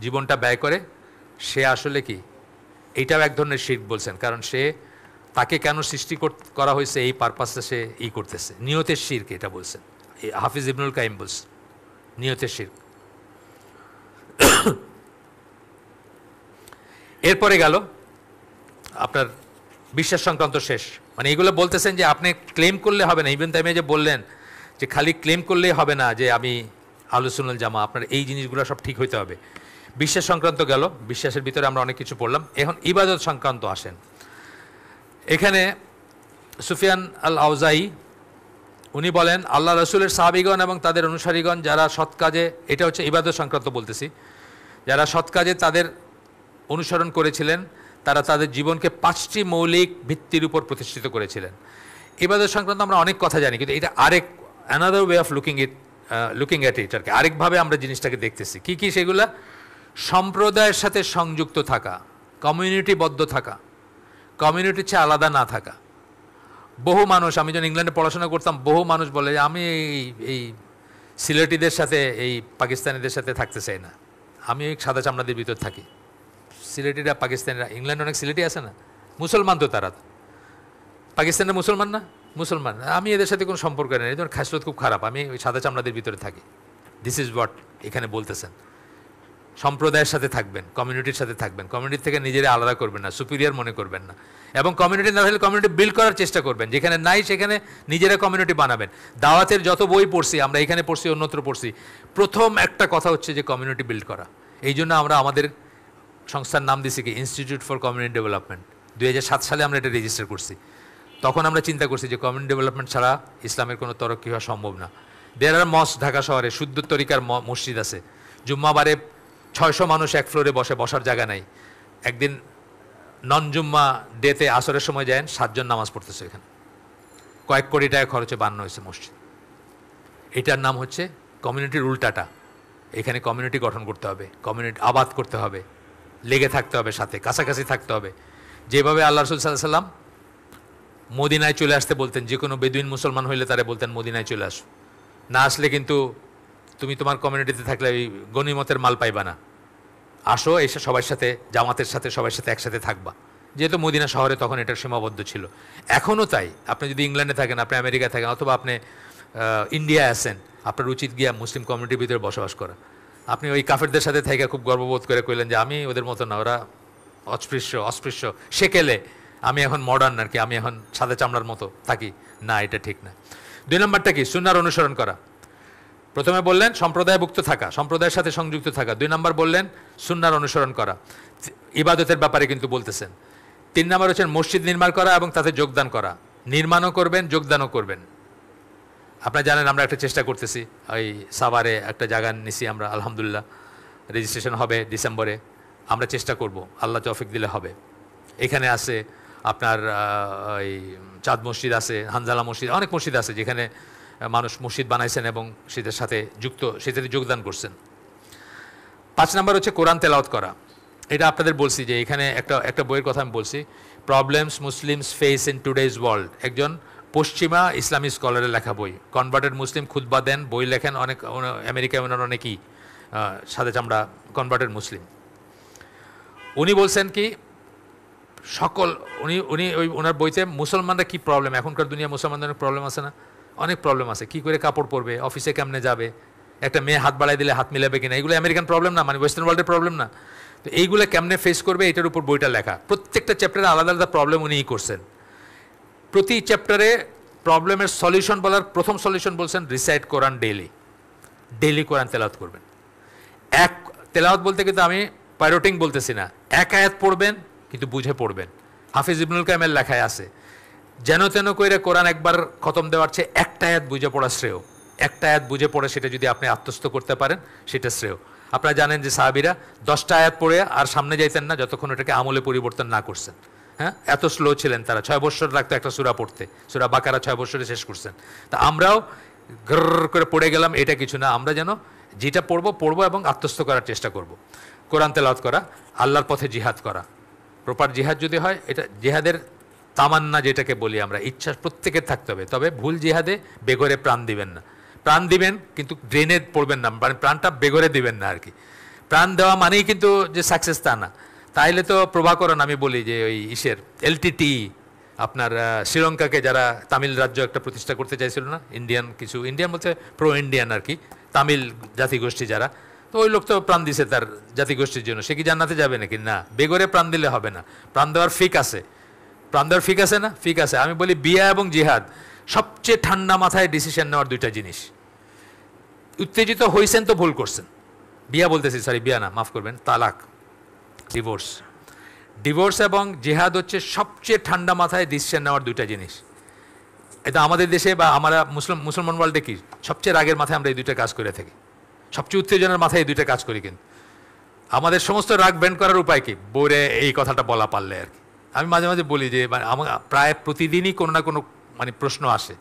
জীবনটা ব্যয় করে সে আসলে কি, এইটাও এক ধরনের শিরক বলছেন, কারণ সে তাকে কেন সৃষ্টি করা হয়েছে এই পারপাসে সে করতেছে, নিয়তের শিরক এটা বলছেন হাফিজ ইবনুল কাইম বলছে, নিয়তের শিরক। এরপরে গেল আপনার বিশ্বাস সংক্রান্ত শেষ, মানে এগুলো বলতেছেন যে আপনি ক্লেম করলে হবে না। ইবনে তাইমিয়া যে বললেন যে খালি ক্লেম করলেই হবে না যে আমি আহলুস সুন্নাহ ওয়াল জামা, আপনার এই জিনিসগুলো সব ঠিক হইতে হবে। বিশ্বাস সংক্রান্ত গেল, বিশ্বাসের ভিতরে আমরা অনেক কিছু পড়লাম। এখন ইবাদত সংক্রান্ত আসেন। এখানে সুফিয়ান আল আউজাই উনি বলেন আল্লাহ রসুলের সাহাবীগণ এবং তাদের অনুসারীগণ যারা সৎ কাজে, এটা হচ্ছে ইবাদত সংক্রান্ত বলতেছি, যারা সৎ কাজে তাদের অনুসরণ করেছিলেন তারা তাদের জীবনকে 5টি মৌলিক ভিত্তির উপর প্রতিষ্ঠিত করেছিলেন। ইবাদত সংক্রান্ত আমরা অনেক কথা জানি, কিন্তু এটা আরেক another way of looking at it আর কি, আরেকভাবে আমরা জিনিসটাকে দেখতেছি। কি কি সেগুলা? সম্প্রদায়ের সাথে সংযুক্ত থাকা, কমিউনিটিবদ্ধ থাকা, কমিউনিটির চেয়ে আলাদা না থাকা। বহু মানুষ, আমি যখন ইংল্যান্ডে পড়াশোনা করতাম, বহু মানুষ বলে যে আমি এই সিলেটিদের সাথে, এই পাকিস্তানিদের সাথে থাকতে চাই না, আমি ওই সাদা চামড়াদের ভিতর থাকি। সিলেটিরা, পাকিস্তানিরা, ইংল্যান্ডে অনেক সিলেটি আছে না, মুসলমান তো তারা, পাকিস্তানের মুসলমান না, মুসলমান, আমি এদের সাথে কোনো সম্পর্ক নেই, এদের খাসলত খুব খারাপ, আমি ওই সাদা চামড়াদের ভিতরে থাকি। দিস ইজ হোয়াট এখানে বলতেছেন। সম্প্রদায়ের সাথে থাকবেন, কমিউনিটির সাথে থাকবেন, কমিউনিটি থেকে নিজেরা আলাদা করবেন না, সুপিরিয়র মনে করবেন না, এবং কমিউনিটি না হলে কমিউনিটি বিল্ড করার চেষ্টা করবেন, যেখানে নাই সেখানে নিজেরা কমিউনিটি বানাবেন। দাওয়াতের যত বই পড়ছি আমরা, এখানে পড়ছি, অন্যত্র পড়ছি, প্রথম একটা কথা হচ্ছে যে কমিউনিটি বিল্ড করা। এই জন্য আমরা আমাদের সংস্থার নাম দিয়েছি কি, ইনস্টিটিউট ফর কমিউনিটি ডেভেলপমেন্ট। 2007 সালে আমরা এটা রেজিস্টার করছি। তখন আমরা চিন্তা করছি যে কমিউনিটি ডেভেলপমেন্ট ছাড়া ইসলামের কোনো তরক্কি হওয়া সম্ভব না। দেয়ার আর মস্ক, ঢাকা শহরে শুদ্ধ তরিকার মসজিদ আছে, জুম্মাবারে 600 মানুষ এক ফ্লোরে বসার জায়গা নাই। একদিন নন জুম্মা ডেতে আসরের সময় যায় 7 জন নামাজ পড়তেছে, এখানে কয়েক কোটি টাকা খরচে বানানো হয়েছে মসজিদ। এটার নাম হচ্ছে কমিউনিটির উল্টাটা। এখানে কমিউনিটি গঠন করতে হবে, কমিউনিটি আবাদ করতে হবে, লেগে থাকতে হবে, সাথে কাছাকাছি থাকতে হবে। যেভাবে আল্লাহ রাসূল সাল্লাল্লাহু আলাইহি ওয়াসাল্লাম মদিনায় চলে আসতে বলতেন, যে কোনো বেদুইন মুসলমান হইলে তারা বলতেন মদিনায় চলে আসো, না আসলে কিন্তু তুমি তোমার কমিউনিটিতে থাকলে ওই গনিমতের মাল পাইবা না, আসো, এসে সবার সাথে, জামাতের সাথে, সবার সাথে একসাথে থাকবা। যেহেতু মদিনা শহরে তখন এটা সীমাবদ্ধ ছিল, এখনও তাই। আপনি যদি ইংল্যান্ডে থাকেন, আপনি আমেরিকায় থাকেন, অথবা আপনি ইন্ডিয়ায় আছেন, আপনার উচিত গিয়া মুসলিম কমিউনিটির ভিতরে বসবাস করা। আপনি ওই কাফেরদের সাথে থেকে খুব গর্ববোধ করে কইলেন যে আমি ওদের মতো না, ওরা অস্পৃশ্য সেকেলে, আমি এখন মডার্ন আর কি, আমি এখন সাদা চামড়ার মতো থাকি, না, এটা ঠিক না। 2 নম্বরটা কি? সুন্নাহর অনুসরণ করা। প্রথমে বললেন সম্প্রদায়ভুক্ত থাকা, সম্প্রদায়ের সাথে সংযুক্ত থাকা। 2 নম্বর বললেন সুন্নাহর অনুসরণ করা, ইবাদতের ব্যাপারে কিন্তু বলতেছেন। 3 নম্বর হচ্ছেন মসজিদ নির্মাণ করা এবং তাতে যোগদান করা, নির্মাণও করবেন, যোগদানও করবেন। আপনারা জানেন আমরা একটা চেষ্টা করতেছি, ওই সাভারে একটা জায়গা নিছি আমরা, আলহামদুলিল্লাহ রেজিস্ট্রেশন হবে ডিসেম্বরে, আমরা চেষ্টা করব, আল্লাহ তৌফিক দিলে হবে। এখানে আছে আপনার ওই চাঁদ মসজিদ আছে, হানজালা মসজিদ, অনেক মসজিদ আছে যেখানে মানুষ মসজিদ বানাইছেন এবং সেটার সাথে সেটাতে যোগদান করছেন। 5 নম্বর হচ্ছে কোরআন তেলাওয়াত করা। এটা আপনাদের বলছি যে এখানে একটা বইয়ের কথা আমি বলছি, problems Muslims face in today's world, একজন পশ্চিমা ইসলামী স্কলারের লেখা বই। কনভার্টেড মুসলিম খুতবা দেন, বই লেখেন, অনেক আমেরিকায় ওনার অনেকেই সাদা চামড়া কনভার্টেড মুসলিম। উনি বলছেন কি উনি ওই ওনার বইতে মুসলমানরা কি প্রবলেম, এখনকার দুনিয়া মুসলমানদের অনেক প্রবলেম আছে না, অনেক প্রবলেম আছে। কি করে কাপড় পরবে, অফিসে কেমনে যাবে, একটা মেয়ে হাত বাড়াই দিলে হাত মিলাবে কিনা, এগুলো আমেরিকান প্রবলেম না, মানে ওয়েস্টার্ন ওয়ার্ল্ডের প্রবলেম না। তো এইগুলো কেমনে ফেস করবে, এটার উপর বইটা লেখা। প্রত্যেকটা চ্যাপ্টারে আলাদা আলাদা প্রবলেম উনিই করছেন। প্রতি চ্যাপ্টারে প্রবলেমের সলিউশন বলার প্রথম সলিউশন বলছেন রিসাইট কোরআন ডেইলি কোরআন তেলাওয়াত করবেন। তেলাওয়াত বলতে কিন্তু আমি পাইরোটিং বলতেছি না, এক আয়াত পড়বেন কিন্তু বুঝে পড়বেন। হাফিজ ইবনুল কাইমের লেখায় আছে, যেন তেন কইরে কোরআন একবার খতম দেওয়ার চেয়ে একটা আয়াত বুঝে পড়া শ্রেয়। একটা আয়াত বুঝে পড়ে সেটা যদি আপনি আত্মস্থ করতে পারেন সেটা শ্রেয়। আপনারা জানেন যে সাহাবীরা 10টা আয়াত পড়ে আর সামনে যাইতেন না যতক্ষণ এটাকে আমলে পরিবর্তন না করছেন। হ্যাঁ, এত স্লো ছিলেন তারা। 6 বছর লাগতো একটা সূরা পড়তে, সূরা বাকারা 6 বছরে শেষ করছেন। তা আমরাও গ্রর করে পড়ে গেলাম, এটা কিছু না। আমরা যেন যেটা পড়বো এবং আত্মস্থ করার চেষ্টা করব। কোরআন তেলাওয়াত করা, আল্লাহর পথে জিহাদ করা। প্রপার জিহাদ যদি হয়, এটা জিহাদের তামান্না যেটাকে বলি আমরা, ইচ্ছা প্রত্যেকের থাকতে হবে, তবে ভুল জিহাদে বেঘরে প্রাণ দিবেন না। প্রাণ দিবেন কিন্তু ড্রেনে পড়বেন না, মানে প্রাণটা বেগরে দিবেন না আর কি। প্রাণ দেওয়া মানেই কিন্তু যে সাকসেস তা না। তাইলে তো প্রভাকরণ, আমি বলি যে ওই ইসের এলটিটি আপনার শ্রীলঙ্কাকে যারা তামিল রাজ্য একটা প্রতিষ্ঠা করতে চাইছিল না, ইন্ডিয়ান বলতে প্রো ইন্ডিয়ান আর কি, তামিল জাতিগোষ্ঠী যারা, তো ওই লোক তো প্রাণ দিছে তার জাতিগোষ্ঠীর জন্য, সে কি জান্নাতে যাবে নাকি? না, বেগরে প্রাণ দিলে হবে না, প্রাণ দেওয়ার ফিক আছে, প্রাণ দেওয়ার ফিক আছে না, ফিক আছে। আমি বলি বিয়া এবং জিহাদ সবচেয়ে ঠান্ডা মাথায় ডিসিশন নেওয়ার দুইটা জিনিস। উত্তেজিত হয়েছেন তো ভুল করছেন, বিয়া বলতেছি, সরি বিয়া না, মাফ করবেন, তালাক, ডিভোর্স এবং জিহাদ হচ্ছে সবচেয়ে ঠান্ডা মাথায় ডিসিশন নেওয়ার দুইটা জিনিস। এটা আমাদের দেশে বা আমরা মুসলমান ওয়ার্ল্ডে কি সবচেয়ে রাগের মাথায় আমরা এই দুইটা কাজ করে থাকি, সবচেয়ে উত্তেজনার মাথায় এই দুইটা কাজ করি। কিন্তু আমাদের সমস্ত রাগ ব্যান্ড করার উপায় কি? বোরে এই কথাটা বলা পারলে আর কি। আমি মাঝে মাঝে বলি যে আমার প্রায় প্রতিদিনই কোনো না কোনো মানে প্রশ্ন আসে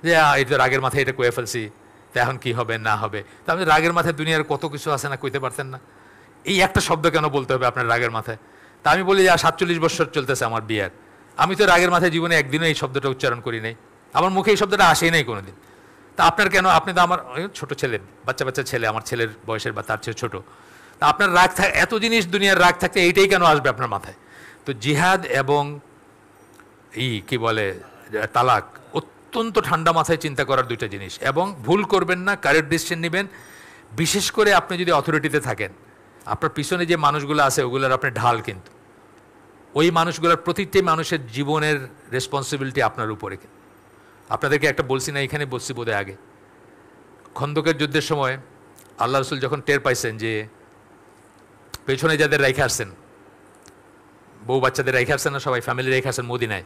যে এই তো রাগের মাথায় এটা কয়ে ফেলছি, তা এখন কী হবে না হবে। তা আপনি রাগের মাথায় দুনিয়ার কত কিছু আছে না, কইতে পারতেন না? এই একটা শব্দ কেন বলতে হবে আপনার রাগের মাথায়? তা আমি বলি যে 47 বছর চলতেছে আমার বিয়ের, আমি তো রাগের মাথায় জীবনে একদিনও এই শব্দটা উচ্চারণ করি নাই, আমার মুখে এই শব্দটা আসেই নাই কোনোদিন। তা আপনার কেন? আপনি তো আমার ছোট ছেলে, বাচ্চা ছেলে, আমার ছেলের বয়সের বা তার চেয়ে ছোট। তা আপনার রাগ এত জিনিস দুনিয়ার রাগ থাকতে এইটাই কেন আসবে আপনার মাথায়? তো জিহাদ এবং কি বলে তালাক অত্যন্ত ঠান্ডা মাথায় চিন্তা করার দুইটা জিনিস। এবং ভুল করবেন না, কারেক্ট ডিসিশন নেবেন। বিশেষ করে আপনি যদি অথরিটিতে থাকেন, আপনার পিছনে যে মানুষগুলো আছে ওগুলোর আপনি ঢাল, কিন্তু ওই মানুষগুলোর প্রতিটি মানুষের জীবনের রেসপন্সিবিলিটি আপনার উপরে। আপনাদেরকে একটা বলছি না, এখানে বলছি বোধহয় আগে, খন্দকের যুদ্ধের সময় আল্লাহ রসুল যখন টের পাইছেন যে পেছনে যাদের রেখে আসছেন, বউ বাচ্চাদের রেখে আসছেন না, সবাই ফ্যামিলি রেখে আসছেন মদিনায়,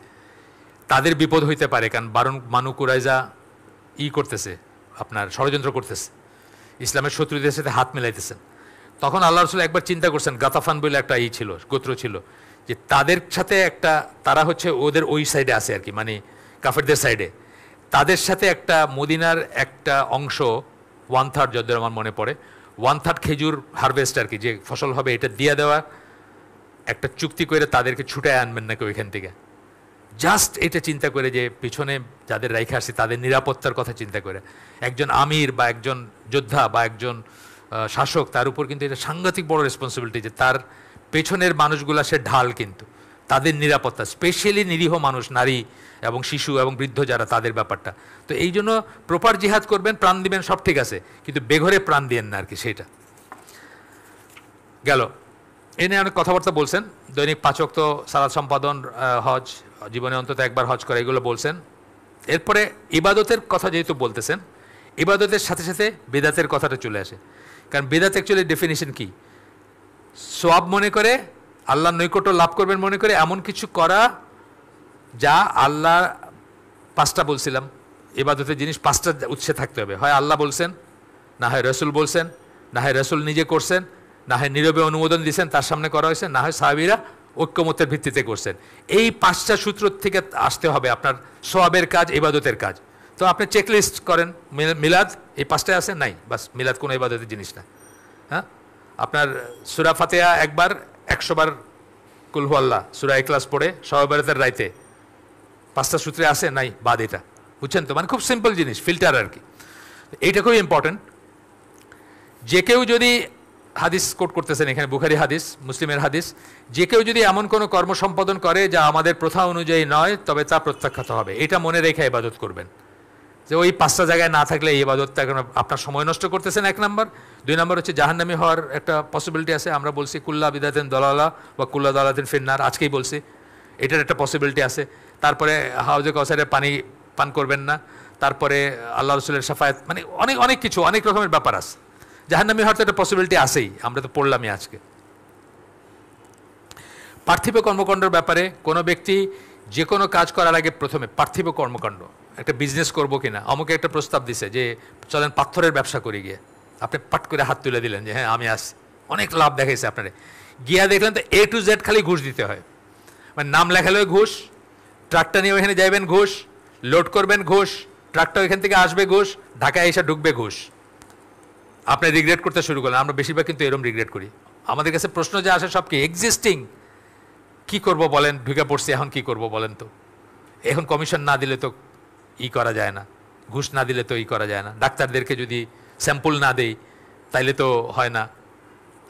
তাদের বিপদ হইতে পারে, কারণ বানু কুরাইজা করতেছে, আপনার ষড়যন্ত্র করতেছে, ইসলামের শত্রুদের সাথে হাত মেলাইতেছেন। তখন আল্লাহ রসুল একবার চিন্তা করছেন, গাতাফান বলে একটা ছিল, গোত্র ছিল, যে তাদের সাথে একটা, তারা হচ্ছে ওদের ওই সাইডে আছে আর কি, মানে কাফেরদের সাইডে, তাদের সাথে একটা মদিনার একটা অংশ 1/3, যদ্দূর আমার মনে পড়ে, 1/3 খেজুর হারভেস্ট আর কি, যে ফসল হবে এটা দিয়ে দেওয়া, একটা চুক্তি করে তাদেরকে ছুটায় আনবেন নাকি ওইখান থেকে। জাস্ট এটা চিন্তা করে যে পিছনে যাদের রেখে আসছে তাদের নিরাপত্তার কথা চিন্তা করে, একজন আমির বা একজন যোদ্ধা বা একজন শাসক, তার উপর কিন্তু এটা সাংঘাতিক বড় রেসপন্সিবিলিটি যে তার পেছনের মানুষগুলা সে ঢাল, কিন্তু তাদের নিরাপত্তা, স্পেশালি নিরীহ মানুষ, নারী এবং শিশু এবং বৃদ্ধ যারা, তাদের ব্যাপারটা। তো এই জন্য প্রপার জিহাদ করবেন, প্রাণ দিবেন, সব ঠিক আছে, কিন্তু বেঘরে প্রাণ দিয়েন না আর কি। সেইটা গেল। এ নিয়ে অনেক কথাবার্তা বলছেন, দৈনিক 5 ওয়াক্ত সালাত সম্পাদন, হজ, জীবনে অন্তত একবার হজ করে, এগুলো বলছেন। এরপরে ইবাদতের কথা যেহেতু বলতেছেন, ইবাদতের সাথে সাথে বেদাতের কথাটা চলে আসে। কারণ বেদাত অ্যাকচুয়ালি ডেফিনিশন কি? সওয়াব মনে করে, আল্লাহর নৈকট্য লাভ করবেন মনে করে এমন কিছু করা যা আল্লাহ, 5টা বলছিলাম ইবাদতের জিনিস, 5টা উৎসে থাকতে হবে। হয় আল্লাহ বলছেন, না হয় রসুল বলছেন, না হয় রসুল নিজে করছেন, না হয় নীরবে অনুমোদন দিয়েছেন, তার সামনে করা হয়েছে, না হয় সাহাবীরা ঐক্যমতের ভিত্তিতে করছেন। এই 5টা সূত্র থেকে আসতে হবে আপনার সওয়াবের কাজ, ইবাদতের কাজ। তো আপনি চেকলিস্ট করেন, মিলাদ এই 5টায় আছে, নাই, বাস মিলাদ কোনো ইবাদতের জিনিস না। হ্যাঁ, আপনার সূরা ফাতিহা একবার 100 বার কুল হু আল্লাহ, সূরা ইখলাস পড়ে শবে বরাতের রাইতে, 5টা সূত্রে আছে, নাই, বাদ। এটা বুঝছেন তো? মানে খুব সিম্পল জিনিস, ফিল্টার আর কি। এইটা খুব ইম্পর্টেন্ট। যে কেউ যদি, হাদিস কোট করতেছেন এখানে, বুখারী হাদিস, মুসলিমের হাদিস, যে কেউ যদি এমন কোনো কর্ম সম্পাদন করে যা আমাদের প্রথা অনুযায়ী নয়, তবে তা প্রত্যাখ্যাত হবে। এটা মনে রেখে ইবাদত করবেন, যে ওই 5টা জায়গায় না থাকলে এই ইবাদতটা আপনার সময় নষ্ট করতেছেন, 1 নম্বর। 2 নম্বর হচ্ছে জাহান্নামী হওয়ার একটা পসিবিলিটি আছে। আমরা বলছি কুল্লা বিদাতিন দলালা বা কুল্লা দালাতিন ফিন্নার, আজকেই বলছি, এটার একটা পসিবিলিটি আছে। তারপরে হাউজে কাউসারের পানি পান করবেন না। তারপরে আল্লাহ রসুলের শাফায়াত, মানে অনেক অনেক কিছু, অনেক রকমের ব্যাপার আছে। জাহান্নামী হওয়ার তো একটা পসিবিলিটি আছেই, আমরা তো পড়লামই আজকে। পার্থিব কর্মকাণ্ডের ব্যাপারে কোনো ব্যক্তি যে কোনো কাজ করার আগে প্রথমে পার্থিব কর্মকাণ্ড, একটা বিজনেস করবো কিনা, আমাকে একটা প্রস্তাব দিছে যে চলেন পাথরের ব্যবসা করি, গিয়ে আপনি পাট করে হাত তুলে দিলেন যে হ্যাঁ আমি আসি, অনেক লাভ দেখাইছে আপনারে, গিয়া দেখলেন তো A to Z খালি ঘুষ দিতে হয়। মানে নাম লেখালেও ঘুষ, ট্রাকটা নিয়ে ওইখানে যাইবেন ঘুষ, লোড করবেন ঘুষ, ট্রাকটা ওইখান থেকে আসবে ঘুষ, ঢাকায় এসে ঢুকবে ঘুষ। আপনি রিগ্রেট করতে শুরু করলেন। আমরা বেশিরভাগ কিন্তু এরকম রিগ্রেট করি। আমাদের কাছে প্রশ্ন যে আসে সব কি এক্সিস্টিং, কি করব বলেন, ঢুকে পড়ছি, এখন কি করব বলেন তো, এখন কমিশন না দিলে তো করা যায় না, ঘুষ না দিলে তো করা যায় না, ডাক্তারদেরকে যদি স্যাম্পল না দেই তাইলে তো হয় না,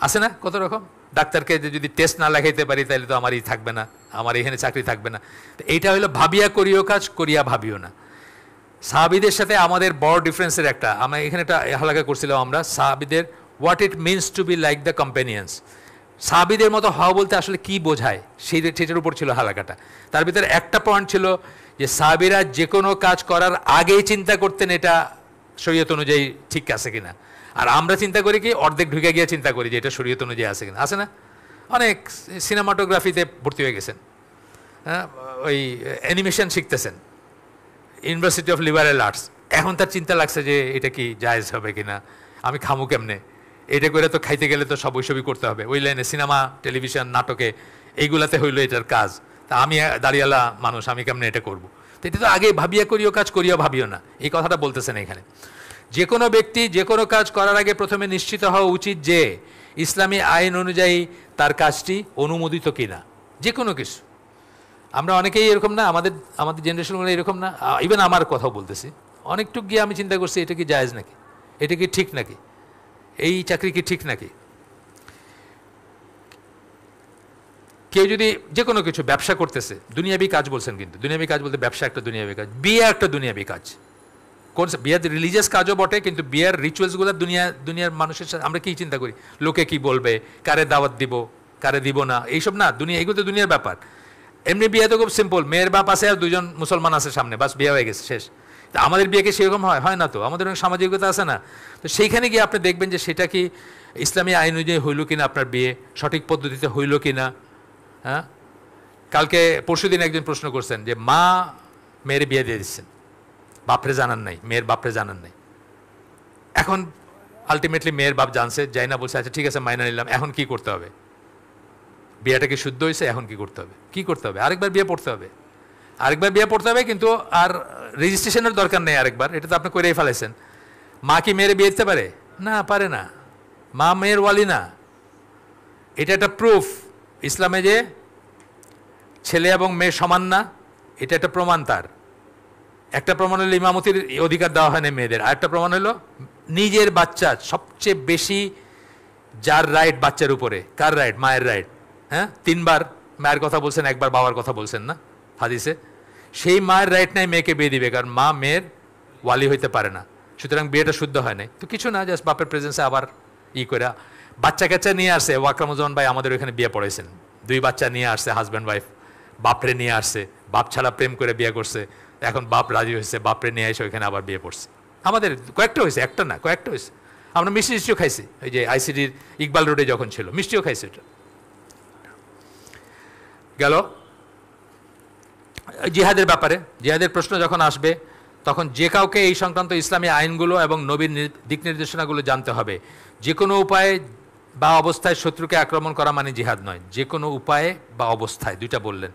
আছে না কত রকম, ডাক্তারকে যদি টেস্ট না লেখাইতে পারি তাহলে তো আমারই থাকবে না, আমার এখানে চাকরি থাকবে না। এইটা হলো ভাবিয়া করিও কাজ, করিয়া ভাবিও না। সাহাবীদের সাথে আমাদের বড় ডিফারেন্সের একটা, আমরা এখানে একটা হালাকা করছিলাম আমরা, সাহাবীদের what it means to be like the companions. সাহাবীদের মতো হওয়া বলতে আসলে কি বোঝায় সেটার উপর ছিল হালাকাটা। তার ভিতরে একটা পয়েন্ট ছিল যে সাহাবীরা যে কোনো কাজ করার আগেই চিন্তা করতেন এটা শরীয়ত অনুযায়ী ঠিক আছে কিনা, আর আমরা চিন্তা করি কি অর্ধেক ঢুকে গিয়ে চিন্তা করি যে এটা শরীয়ত অনুযায়ী আছে কিনা। আছে না, অনেক সিনেমাটোগ্রাফিতে ভর্তি হয়ে গেছেন, হ্যাঁ, ওই অ্যানিমেশন শিখতেছেন ইউনিভার্সিটি অফ লিবারেল আর্টস, এখন তার চিন্তা লাগছে যে এটা কি জায়েজ হবে কিনা, আমি খামু কেমনে, এটা করে তো খাইতে গেলে তো সব ওইসবই করতে হবে, ওই লাইনে সিনেমা টেলিভিশন নাটকে এইগুলাতে হইলো এটার কাজ, তা আমি দাঁড়িয়ালা মানুষ আমি কেমনে এটা করব। তো এটা তো আগে ভাবিয়া করিও কাজ, করিয়া ভাবিও না, এই কথাটা বলতেছেন এখানে। যে কোনো ব্যক্তি যে কোনো কাজ করার আগে প্রথমে নিশ্চিত হওয়া উচিত যে ইসলামী আইন অনুযায়ী তার কাজটি অনুমোদিত কিনা। যে কোনো কিছু, আমরা অনেকেই এরকম না, আমাদের জেনারেশনগুলো এরকম না, ইভেন আমার কথাও বলতেছি, অনেকটুক গিয়ে আমি চিন্তা করছি এটা কি জায়েজ নাকি, এটা কি ঠিক নাকি, এই চাকরি কি ঠিক নাকি। কেউ যদি যে কোনো কিছু ব্যবসা করতেছে, দুনিয়াবি কাজ বলছেন, কিন্তু দুনিয়াবি কাজ বলতে ব্যবসা একটা দুনিয়াবি কাজ, বিয়ে একটা দুনিয়াবি কাজ, কোন বিয়ের রিলিজিয়াস কাজও বটে, কিন্তু বিয়ের রিচুয়ালসগুলো দুনিয়ার মানুষের সাথে আমরা কি চিন্তা করি, লোকে কি বলবে, কারে দাওয়াত দিব কারে দিব না, এইসব না, দুনিয়া এগুলো তো দুনিয়ার ব্যাপার। এমনি বিয়ে তো খুব সিম্পল, মেয়ের বাপ আছে আর দুজন মুসলমান আছে সামনে, বাস বিয়ে হয়ে গেছে, শেষ। তা আমাদের বিয়েকে সেরকম হয় না তো, আমাদের অনেক সামাজিকতা আছে না, তো সেইখানে গিয়ে আপনি দেখবেন যে সেটা কি ইসলামী আইন অনুযায়ী হইল কিনা, আপনার বিয়ে সঠিক পদ্ধতিতে হইল কিনা। হ্যাঁ, কালকে পরশুদিন একজন প্রশ্ন করছেন যে মা মেয়ের বিয়ে দিয়ে দিচ্ছেন, বাপরে জানান নাই, মেয়ের বাপরে জানান নাই, এখন আলটিমেটলি মেয়ের বাপ জানছে, যাই না বলছে আচ্ছা ঠিক আছে মাইনা নিলাম, এখন কি করতে হবে, বিয়েটা কি শুদ্ধ হয়েছে, এখন কি করতে হবে, কি করতে হবে, আরেকবার বিয়ে পড়তে হবে, আরেকবার বিয়ে পড়তে হবে, কিন্তু আর রেজিস্ট্রেশনের দরকার নেই আরেকবার, এটা তো আপনি করেই ফেলেছেন। মা কি মেয়ের বিয়ে দিতে পারে না, পারে না, মা মেয়ের ওয়ালি না, এটা একটা প্রুফ ইসলামে যে ছেলে এবং মেয়ে সমান না, এটা একটা প্রমাণ। তার একটা প্রমাণ হলো ইমামতির অধিকার দেওয়া হয় না মেয়েদের, আর একটা প্রমাণ হলো নিজের বাচ্চা সবচেয়ে বেশি যার রাইট বাচ্চার উপরে, কার রাইট, মায়ের রাইট। হ্যাঁ, 3 বার মায়ের কথা বলছেন, একবার বাবার কথা বলছেন না হাদিসে, সেই মায়ের রাইট নাই মেয়েকে বিয়ে দিবে, কারণ মা মেয়ের ওয়ালি হইতে পারে না, সুতরাং বিয়েটা শুদ্ধ হয় নাই। তো কিছু না, জাস্ট বাপের প্রেজেন্সে আবার করে বাচ্চা কাচ্চা নিয়ে আসছে। ওয়াকরামুজ্জামান ভাই আমাদের ওইখানে বিয়ে পড়াইছেন, 2 বাচ্চা নিয়ে আসছে, হাজব্যান্ড ওয়াইফ, বাপরে নিয়ে আসছে, বাপ ছাড়া প্রেম করে বিয়ে করছে, এখন বাপ রাজি হয়েছে, বাপরে নিয়ে এসে ওইখানে আবার বিয়ে পড়ছে। আমাদের কয়েকটা হয়েছে, একটা না কয়েকটা হয়েছে। আমরা মিষ্টিও খাইছি, ওই যে আইসিডির ইকবাল রোডে যখন ছিল, মিষ্টিও খাইছি। এটা গেল জিহাদের ব্যাপারে। জিহাদের প্রশ্ন যখন আসবে তখন যে কাউকে এই সংক্রান্ত ইসলামী আইনগুলো এবং নবীর দিক নির্দেশনাগুলো জানতে হবে। যে কোনো উপায়ে বা অবস্থায় শত্রুকে আক্রমণ করা মানে জিহাদ নয়, যে কোনো উপায়ে বা অবস্থায়, দুইটা বললেন,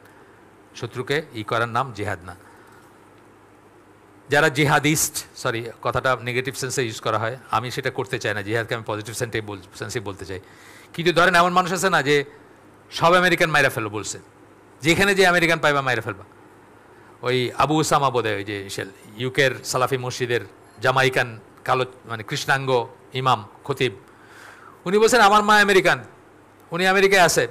শত্রুকে করার নাম জিহাদ না। যারা জিহাদিস্ট, সরি কথাটা নেগেটিভ সেন্সে ইউজ করা হয়, আমি সেটা করতে চাই না, জিহাদকে আমি পজিটিভ সেন্সে বলতে চাই। কিন্তু ধরেন এমন মানুষ আছে না যে সব আমেরিকান মাইরা ফেলো বলছে, যেখানে যে আমেরিকান পাইবা মাইরা ফেলবা। ওই আবু উসামা বোধহয়, ওই যে ইউকের সালাফি মসজিদের জামাইকান কালো মানে কৃষ্ণাঙ্গ ইমাম খতিব, উনি বলছেন আমার মা আমেরিকান, উনি আমেরিকায় আছে,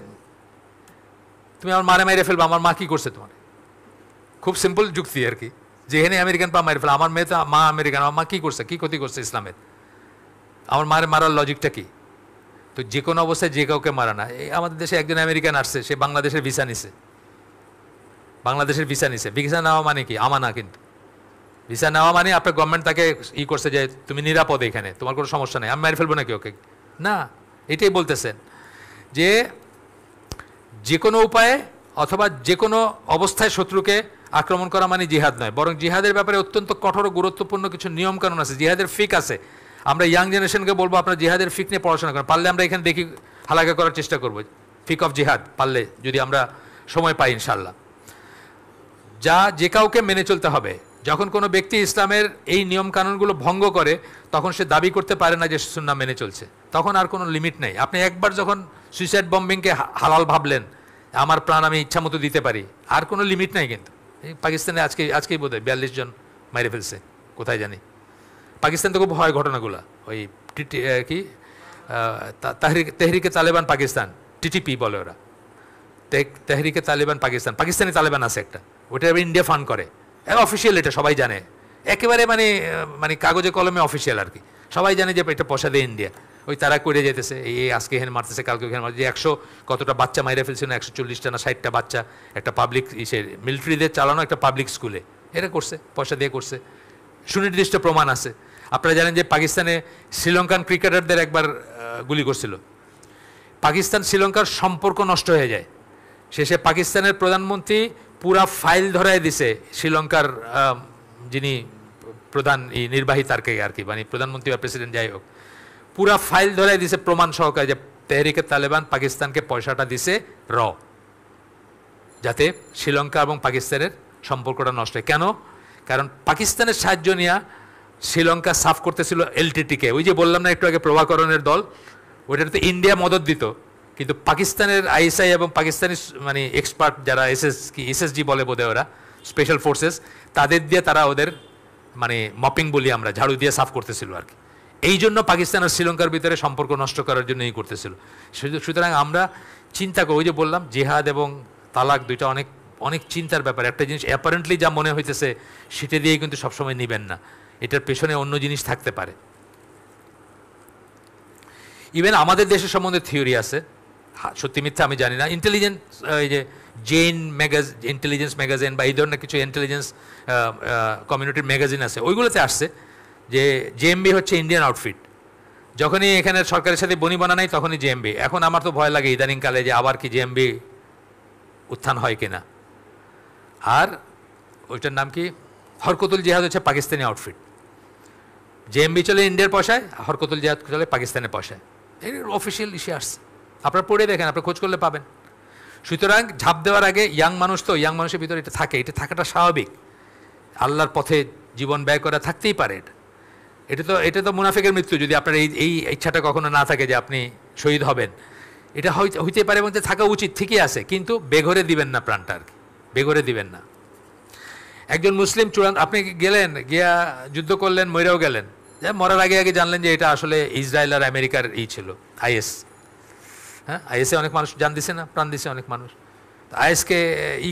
তুমি আমার মারে মাইরে ফেলবা, আমার মা কি করছে তোমার। খুব সিম্পল যুক্তি আর কি, যেখানে আমেরিকান পা মাইরে ফেলা, আমার মেয়ে তো মা আমেরিকান, আমার মা কি করছে, কি ক্ষতি করছে ইসলামের, আমার মারে মারার লজিকটা কি। তো যে কোনো অবস্থায় যে কাউকে মারা না। এই আমাদের দেশে একজন আমেরিকান আসছে, সে বাংলাদেশের ভিসা নিছে, বাংলাদেশের ভিসা নিছে। ভিসা নেওয়া মানে কি, আমানা, কিন্তু ভিসা নেওয়া মানে আপনার গভর্নমেন্ট তাকে করছে যে তুমি নিরাপদ, এখানে তোমার কোনো সমস্যা নেই, আমি মেরে ফেলবো নাকি ওকে, না। এটাই বলতেছেন যে যে কোনো উপায়ে অথবা যে কোনো অবস্থায় শত্রুকে আক্রমণ করা মানে জিহাদ নয়, বরং জিহাদের ব্যাপারে অত্যন্ত কঠোর ও গুরুত্বপূর্ণ কিছু নিয়মকানুন আছে, জিহাদের ফিক আছে। আমরা ইয়াং জেনারেশনকে বলবো আপনারা জিহাদের ফিক নিয়ে পড়াশোনা করেন, পারলে আমরা এখানে দেখি হালাকা করার চেষ্টা করবো, ফিক অফ জিহাদ, পারলে যদি আমরা সময় পাই ইনশাল্লাহ। যা যে কাউকে মেনে চলতে হবে। যখন কোনো ব্যক্তি ইসলামের এই নিয়মকানুনগুলো ভঙ্গ করে তখন সে দাবি করতে পারে না যে সুন্নাহ মেনে চলছে, তখন আর কোনো লিমিট নেই। আপনি একবার যখন সুইসাইড বম্বিংকে হালাল ভাবলেন, আমার প্রাণ আমি ইচ্ছা মতো দিতে পারি, আর কোনো লিমিট নাই। কিন্তু এই পাকিস্তানে আজকেই বোধহয় 42 জন মেরে ফেলছে কোথায় জানি, পাকিস্তান তো খুব হয় ঘটনাগুলো। ওই কি তেহরিকে তালেবান পাকিস্তান, টিটিপি বলে ওরা, তেহরিকে তালেবান পাকিস্তান, পাকিস্তানি তালেবান আছে একটা, ওটা এবার ইন্ডিয়া ফান্ড করে, অফিসিয়াল, এটা সবাই জানে, একেবারে মানে মানে কাগজে কলমে অফিসিয়াল আর কি, সবাই জানে যে এটা পয়সা দিয়ে ইন্ডিয়া। ওই তারা করে যেতেছে, এই আজকে এখানে মারতেছে, কালকে এখানে মারতেছে, 100 কতটা বাচ্চা মাইরে ফেলছিল, 140টা না 60টা বাচ্চা একটা পাবলিক মিলিটারিদের চালানো একটা পাবলিক স্কুলে, এরা করছে, পয়সা দিয়ে করছে, সুনির্দিষ্ট প্রমাণ আছে। আপনারা জানেন যে পাকিস্তানে শ্রীলঙ্কান ক্রিকেটারদের একবার গুলি করছিল, পাকিস্তান শ্রীলঙ্কার সম্পর্ক নষ্ট হয়ে যায়, শেষে পাকিস্তানের প্রধানমন্ত্রী পুরা ফাইল ধরায় দিছে শ্রীলঙ্কার যিনি প্রধান নির্বাহী তারকে আর কি, মানে প্রধানমন্ত্রী বা প্রেসিডেন্ট যাই হোক, পুরা ফাইল ধরায় দিছে প্রমাণ সহকারে যে তেহরিকে তালেবান পাকিস্তানকে পয়সাটা দিছে যাতে শ্রীলঙ্কা এবং পাকিস্তানের সম্পর্কটা নষ্ট হয়। কেন? কারণ পাকিস্তানের সাহায্য নিয়ে শ্রীলঙ্কা সাফ করতেছিল এলটিটিকে, ওই যে বললাম না একটু আগে প্রভাকরণের দল, ওইটাতে ইন্ডিয়া মদত দিত, কিন্তু পাকিস্তানের আইএসআই এবং পাকিস্তানি মানে এক্সপার্ট যারা এসএসজি বলে বোধহয় ওরা, স্পেশাল ফোর্সেস, তাদের দিয়ে তারা ওদের মানে মপিং বলি আমরা, ঝাড়ু দিয়ে সাফ করতেছিল আর কি। এই জন্য পাকিস্তান আর শ্রীলঙ্কার ভিতরে সম্পর্ক নষ্ট করার জন্য এই করতেছিল। সুতরাং আমরা চিন্তা করি, ওই যে বললাম জিহাদ এবং তালাক দুইটা অনেক অনেক চিন্তার ব্যাপার। একটা জিনিস অ্যাপারেন্টলি যা মনে হইতেছে সেটা দিয়েই কিন্তু সবসময় নেবেন না, এটার পেছনে অন্য জিনিস থাকতে পারে। ইভেন আমাদের দেশের সম্বন্ধে থিওরি আছে, সত্যি মিথ্যা আমি জানি না, ইন্টেলিজেন্স, এই যে ইন্টেলিজেন্স ম্যাগাজিন বা এই ধরনের কিছু ইন্টেলিজেন্স কমিউনিটির ম্যাগাজিন আছে, ওইগুলোতে আসছে যে জেএমবি হচ্ছে ইন্ডিয়ান আউটফিট, যখনই এখানে সরকারের সাথে বনি বানা নাই তখনই জেএমবি। এখন আমার তো ভয় লাগে ইদানিংকালে যে আবার কি জেএমবি উত্থান হয় কিনা। আর ওইটার নাম কি, হরকতুল জিহাদ হচ্ছে পাকিস্তানি আউটফিট, জেএমবি চলে ইন্ডিয়ার পয়সায়, হরকতুল জিহাদ চলে পাকিস্তানের পয়সায়, এর অফিসিয়াল ইস্যু আসছে, আপনারা পড়ে দেখেন, আপনারা খোঁজ করলে পাবেন। সুতরাং ঝাঁপ দেওয়ার আগে ইয়াং মানুষ, তো ইয়াং মানুষের ভিতরে এটা থাকে, এটা থাকাটা স্বাভাবিক, আল্লাহর পথে জীবন ব্যয় করা থাকতেই পারে। এটা তো মুনাফিকের মৃত্যু, যদি আপনার এই ইচ্ছাটা কখনো না থাকে যে আপনি শহীদ হবেন, এটা হইতে পারে এবং থাকা উচিত, ঠিকই আছে, কিন্তু বেঘরে দিবেন না প্রাণটা আর কি, বেঘরে দিবেন না। একজন মুসলিম চূড়ান্ত, আপনি গেলেন, গিয়া যুদ্ধ করলেন, মরেও গেলেন, মরার আগে আগে জানলেন যে এটা আসলে ইসরায়েল আর আমেরিকার ছিল আইএস। হ্যাঁ, আইএসে অনেক মানুষ জান দিছে না, প্রাণ দিছে অনেক মানুষ। আইএসকে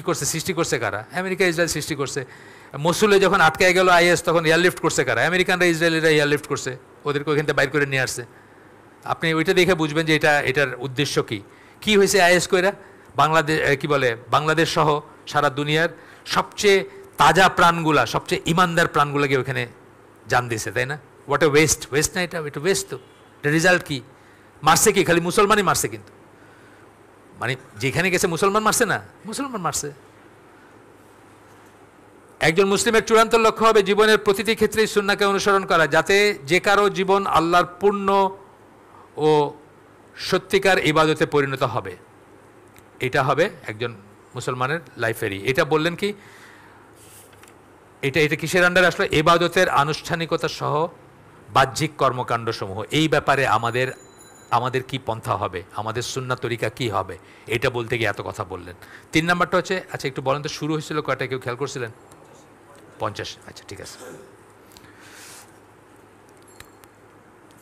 করছে, সৃষ্টি করছে কারা? আমেরিকা ইসরায়েল সৃষ্টি করছে। মসুলে যখন আটকে গেল আইএস, তখন এয়ারলিফট করছে কারা? আমেরিকানরা, ইসরায়েলিরা এয়ারলিফট করছে, ওদেরকে ওইখান থেকে বাইর করে নিয়ে আসছে। আপনি ওইটা দেখে বুঝবেন যে এটার উদ্দেশ্য কি হয়েছে আইএস কইরা। বাংলাদেশ কি বলে, বাংলাদেশ সহ সারা দুনিয়ার সবচেয়ে তাজা প্রাণগুলা, সবচেয়ে ইমানদার প্রাণগুলোকে ওইখানে জান দিছে, তাই না? হোয়াট এ ওয়েস্ট না এটা ওয়েস্ট। তো এটা রেজাল্ট কি? মারছে কি? খালি মুসলমানই মারছে, কিন্তু মানে যেখানে গেছে মুসলমান মারছে না, মুসলমান মারছে। একজন মুসলিমের চূড়ান্ত লক্ষ্য হবে জীবনের প্রতিটি ক্ষেত্রেই সুন্নাহকে অনুসরণ করা, যাতে যে কারো জীবন আল্লাহর পূর্ণ ও সত্যিকার ইবাদতে পরিণত হবে। এটা হবে একজন মুসলমানের লাইফেরই। এটা বললেন কি, এটা কিসের আন্ডারে আসলে? ইবাদতের আনুষ্ঠানিকতা সহ বাহ্যিক কর্মকাণ্ড সমূহ। এই ব্যাপারে আমাদের কি পন্থা হবে, আমাদের সুন্নাহ তরিকা কি হবে, এটা বলতে গিয়ে এত কথা বললেন। 3 নাম্বারটা হচ্ছে, আচ্ছা একটু বলেন তো শুরু হয়েছিল কয়টা, কেউ খেয়াল করছিলেন? 50। আচ্ছা ঠিক আছে।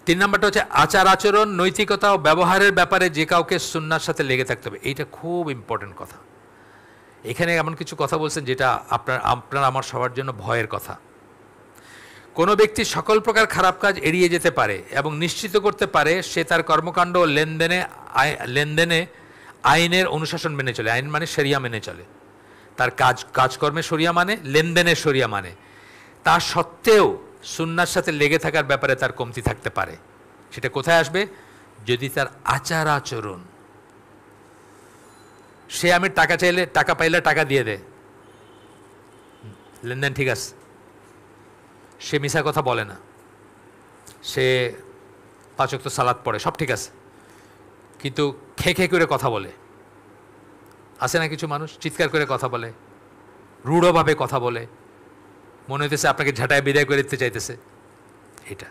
3 নাম্বারটা হচ্ছে আচার আচরণ, নৈতিকতা ও ব্যবহারের ব্যাপারে যে কাউকে সুন্নাহর সাথে লেগে থাকতে হবে। এইটা খুব ইম্পর্টেন্ট কথা। এখানে এমন কিছু কথা বলছেন যেটা আপনার আমার সবার জন্য ভয়ের কথা। কোনো ব্যক্তি সকল প্রকার খারাপ কাজ এড়িয়ে যেতে পারে এবং নিশ্চিত করতে পারে সে তার কর্মকাণ্ড ও লেনদেনে আইনের অনুশাসন মেনে চলে। আইন মানে শরিয়া মেনে চলে। তার কাজকর্মে শরিয়া মানে, লেনদেনে শরিয়া মানে। তা সত্ত্বেও সুন্নাহর সাথে লেগে থাকার ব্যাপারে তার কমতি থাকতে পারে। সেটা কোথায় আসবে? যদি তার আচার আচরণ, সে আমি টাকা চাইলে, টাকা পাইলে টাকা দিয়ে দেয়, লেনদেন ঠিক আছে, সে মিছা কথা বলে না, সে 5 ওয়াক্ত সালাত পড়ে, সব ঠিক আছে, কিন্তু খেয়ে করে কথা বলে। আছে না কিছু মানুষ চিৎকার করে কথা বলে, রূঢ়ভাবে কথা বলে, মনে হইতেছে আপনাকে ঝাঁটায় বিদায় করে দিতে চাইতেছে। এটা